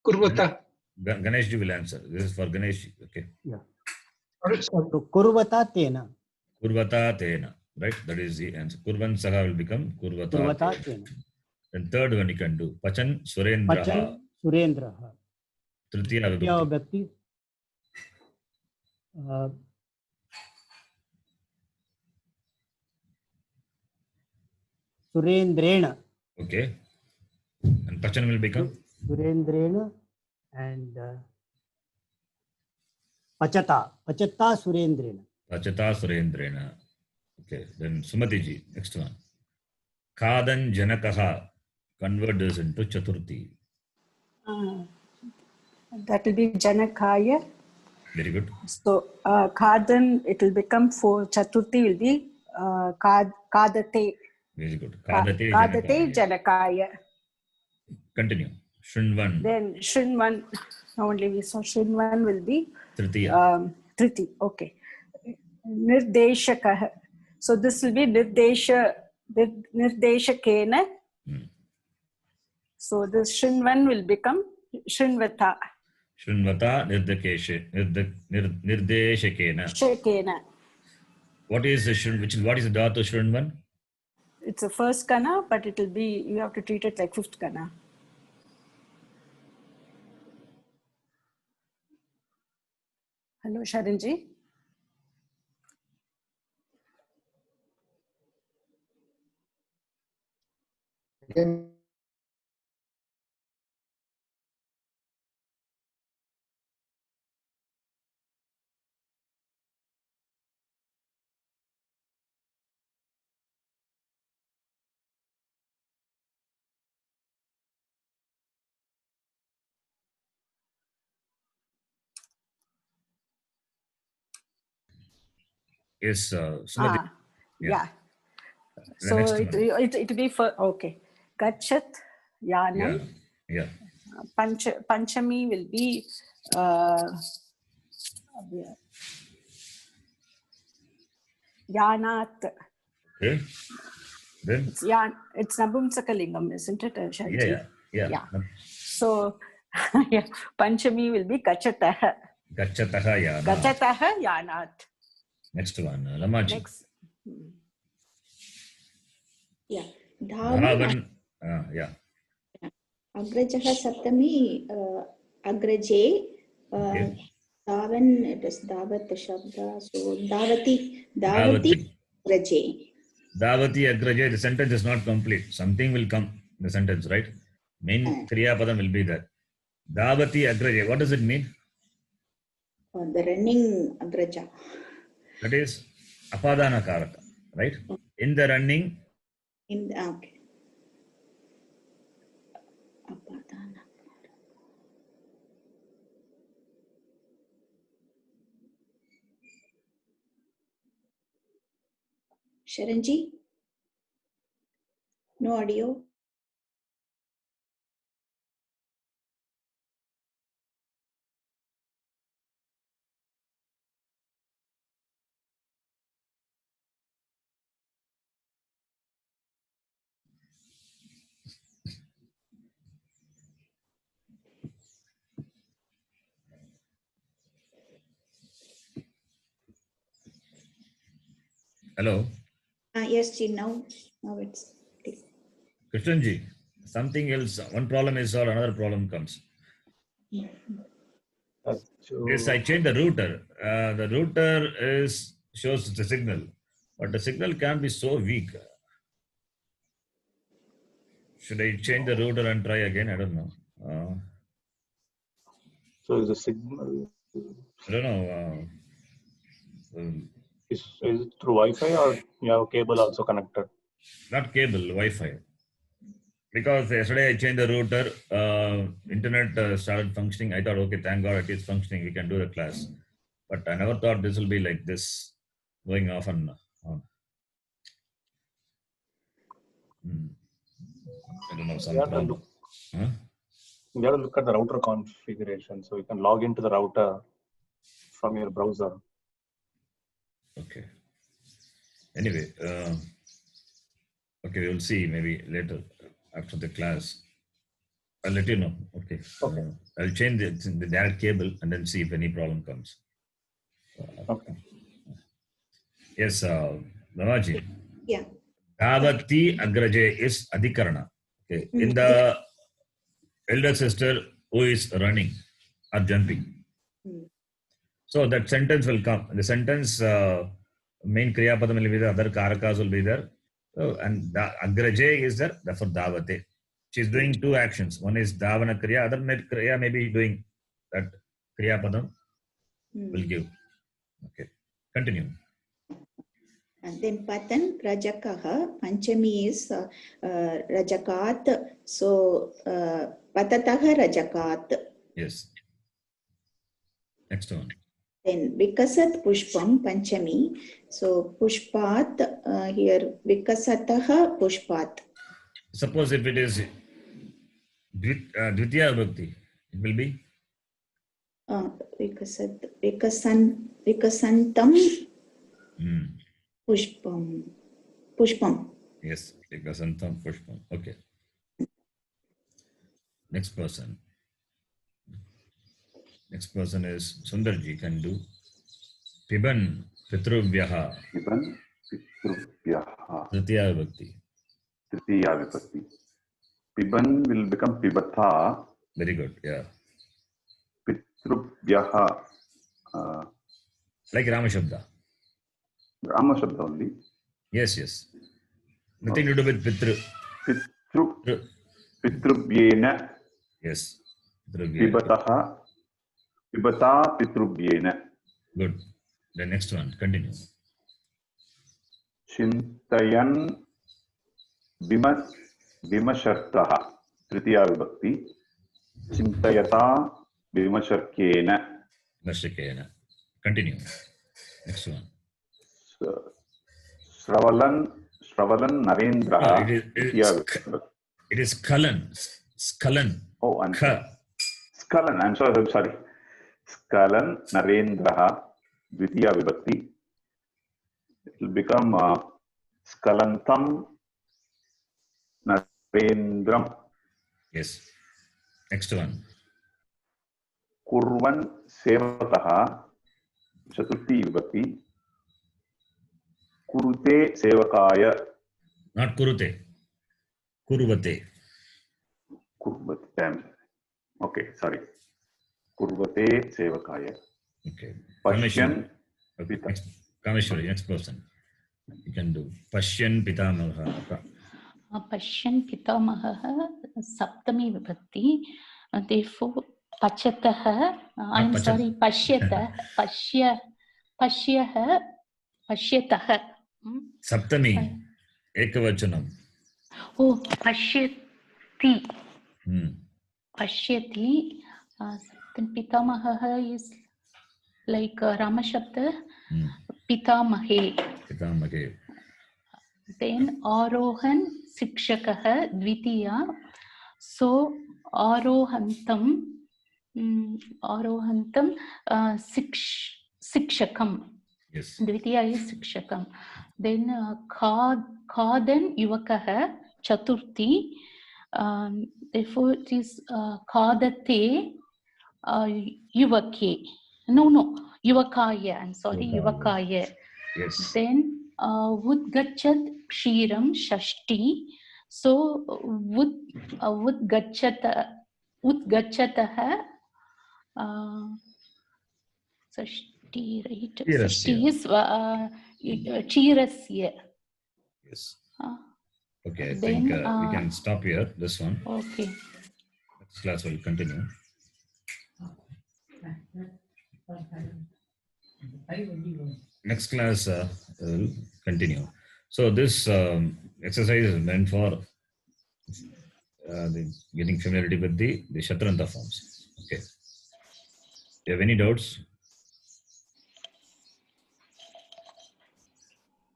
Kurvata. Ganeshji will answer. This is for Ganesh. Okay. Yeah. So, Kurvata Tena. Kurvata Tena. Right? That is the answer. Kurvan Saha will become Kurvata Tena. Then third one you can do. Pachan Surendraha. Pachan Surendraha. Tritiya Vibhakti. Surendrena. Okay. And Pachan will become? Surendrena and Pachata. Pachata Surendrena. Pachata Surendrena. Okay. Then Sumatiji, next one. Khadan Janakaha. Convert this into Chaturthi. That will be Janakaya. Very good. So Khadan, it will become for Chaturthi will be Kadate. Very good. Kadate Janakaya. Continue. Shrinvan. Then Shrinvan, only we saw Shrinvan will be Tritiya. Triti. Okay. Nirdeshakah. So this will be Nirdeshakena. So this Shrinvan will become Shrinvata. Shrinvata Nirdeshakena. Shakena. What is the what is the dhatu Shrinvan? It's the first kana, but it will be, you have to treat it like fifth kana. Hello, Sharanji. Again, Yes, Sumati. Yeah. So it will be for, okay. Gachat, Yanam. Yeah. Panchami will be Yanat. Okay. Then? It's Nabumsakalingam, isn't it, Shanti? Yeah. So, yeah, Panchami will be Gachataha. Gachataha Yanat. Gachataha Yanat. Next one, Lamaji. Next. Yeah. Dhavan. Yeah. Agrajaha Saptami Agraje. Dhavan, it is Dhavat Shabda. So Dhavati Agraje. Dhavati Agraje, the sentence is not complete. Something will come in the sentence, right? Main Kriya Padam will be there. Dhavati Agraje, what does it mean? The running Agraja. That is Apadana Karaka, right? In the running. Okay. Sharanji? No audio. Hello, Yes, Ji, now it's clear. Krishnanji. Something else. One problem is solved, another problem comes. Yes, I changed the router. The router shows the signal, but the signal can be so weak. Should I change the router and try again? I don't know. So is the signal I don't know. is it through Wi-Fi or you have a cable also connected? Not cable, Wi-Fi. Because yesterday I changed the router, internet started functioning. I thought, okay, thank God it is functioning. We can do the class. But I never thought this will be like this, going off and on. I don't know, some problem. Huh? You have to look at the router configuration. So you can log into the router from your browser. Okay. Anyway, okay, we'll see maybe later after the class. I'll let you know. Okay. Okay. I'll change the direct cable and then see if any problem comes. Okay. Yes, Namaji. Yeah. Davati Agraje is Adhikarana. Okay. In the elder sister who is running or jumping. So that sentence will come. The sentence main Kriya Padam will be there, other Karakas will be there. So, and Agraje is there, therefore Davate. She is doing two actions. One is Davana Kriya, other Kriya may be doing that Kriya Padam will give. Okay. Continue. And then Patan Rajakaha, Panchami is Rajakat. So Patataha Rajakat. Yes. Next one. Then Vikasat Pushpam, Panchami. So Pushpat, here Vikasataha Pushpat. Suppose if it is Dvitiya Bhakti, it will be? Vikasantam Pushpam. Yes, Vikasantam Pushpam. Okay. Next person. Next person is Sundarji, can do. Piban Pitrubhyaha. Piban Pitrubhyaha. Tritiya Vibhakti. Tritiya Vibhakti. Piban will become Pibata. Very good, yeah. Pitrubhyaha. Like Rama Shabda. Rama Shabda only. Yes, yes. Nothing to do with Pitru. Pitrubhyena. Yes. Pibataha. Pibata Pitrubhyena. Good. The next one, continue. Chintayan Vimashartaha. Tritiya Vibhakti. Chintayata Vimasharkena. Vimashakena. Continue. Next one. Sravalan Narendra. It is Skalan. Skalan. Oh, I'm Skalan. I'm sorry. Skalan Narendra. Dvitiya Vibhakti. It will become Skalantam Narendram. Yes. Next one. Kurvan Sevakaha. Chaturthi Vibhakti. Kurute Sevakaya. Not Kurute. Kurvate. Kurvate. Okay, sorry. Kurvate Sevakaya. Okay. Pashyan. Kameshwari, next person. You can do. Pashyan Pitamaha. Pashyan Pitamaha, Saptami Vibhakti. Therefore, Pachataha, I'm sorry, Pashyata, Pashyaha, Pashyataha. Saptami, Ekavachanam. Oh, Pashyati. Pashyati. Then Pitamaha is like Rama Shabda. Pitamahe. Pitamahe. Then Arohan Sikshakah Dvitiya. So Arohantam Sikshakam. Yes. Dvitiya is Sikshakam. Then Khadan Yuvakaha Chaturthi. Therefore it is Khadate Yuvake. No, Yuvakaya. I'm sorry, Yuvakaya. Yes. Then Vudgachat Kshiram Shashti. So Vudgachataha Shashti, right? Shashti is Chirasya. Yes. Okay, I Then, think we can stop here. This one. Okay. Next class will continue. Next class will continue. So this exercise is meant for getting familiarity with the Shatranta forms. Okay. Do you have any doubts?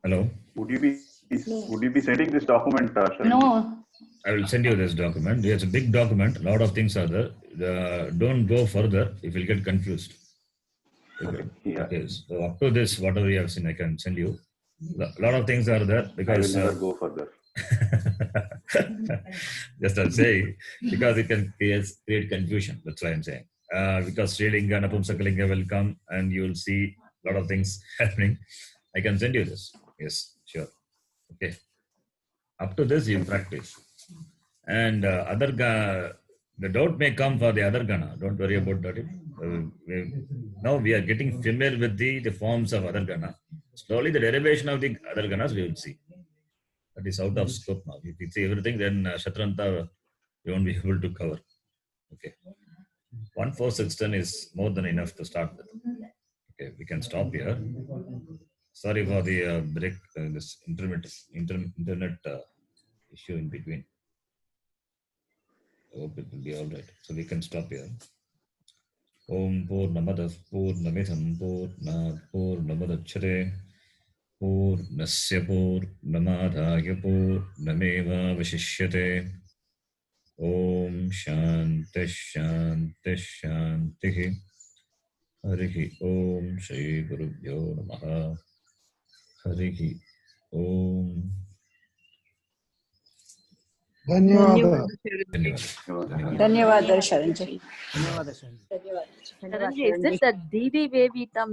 Hello? Would you be sending this document, Sharan? No. I will send you this document. It's a big document. A lot of things are there. Don't go further if you'll get confused. Okay. Yeah. Okay. So up to this, whatever you have seen, I can send you. A lot of things are there because I will never go further. just I'm saying because it can create confusion. That's why I'm saying. Because Srilinga, Napumsakalinga will come and you will see a lot of things happening. I can send you this. Yes, sure. Okay. Up to this, you practice. And the doubt may come for the other Gana. Don't worry about that. Now we are getting familiar with the forms of other Gana. Slowly, the derivation of the other Ganas we will see. That is out of scope now. If you see everything, then Shatranta you won't be able to cover. Okay. 1, 4, 6, 10 is more than enough to start with. Okay, we can stop here. Sorry for the break, this internet issue in between. I hope it will be all right. So we can stop here. Om Purnamadav Purnamidham Purnat Purnamadachyate Purnasya Purnamadhaya Purnameva Vashishyate. Om Shanti Shanti Shanti. Harihi Om Shri Gurubhyo Namaha. Harihi Om. ಧನ್ಯವಾದ ಧನ್ಯವಾದ ಶರಣ್ಜಿ. Sharanji, is this the Didi Vevitam?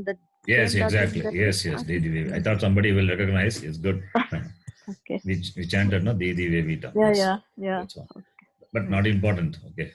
Yes, exactly. Yes, Didi Vevi. I thought somebody will recognize. It's good. Okay. We chanted, no? Didi Vevitam. Yeah. But not important. Okay.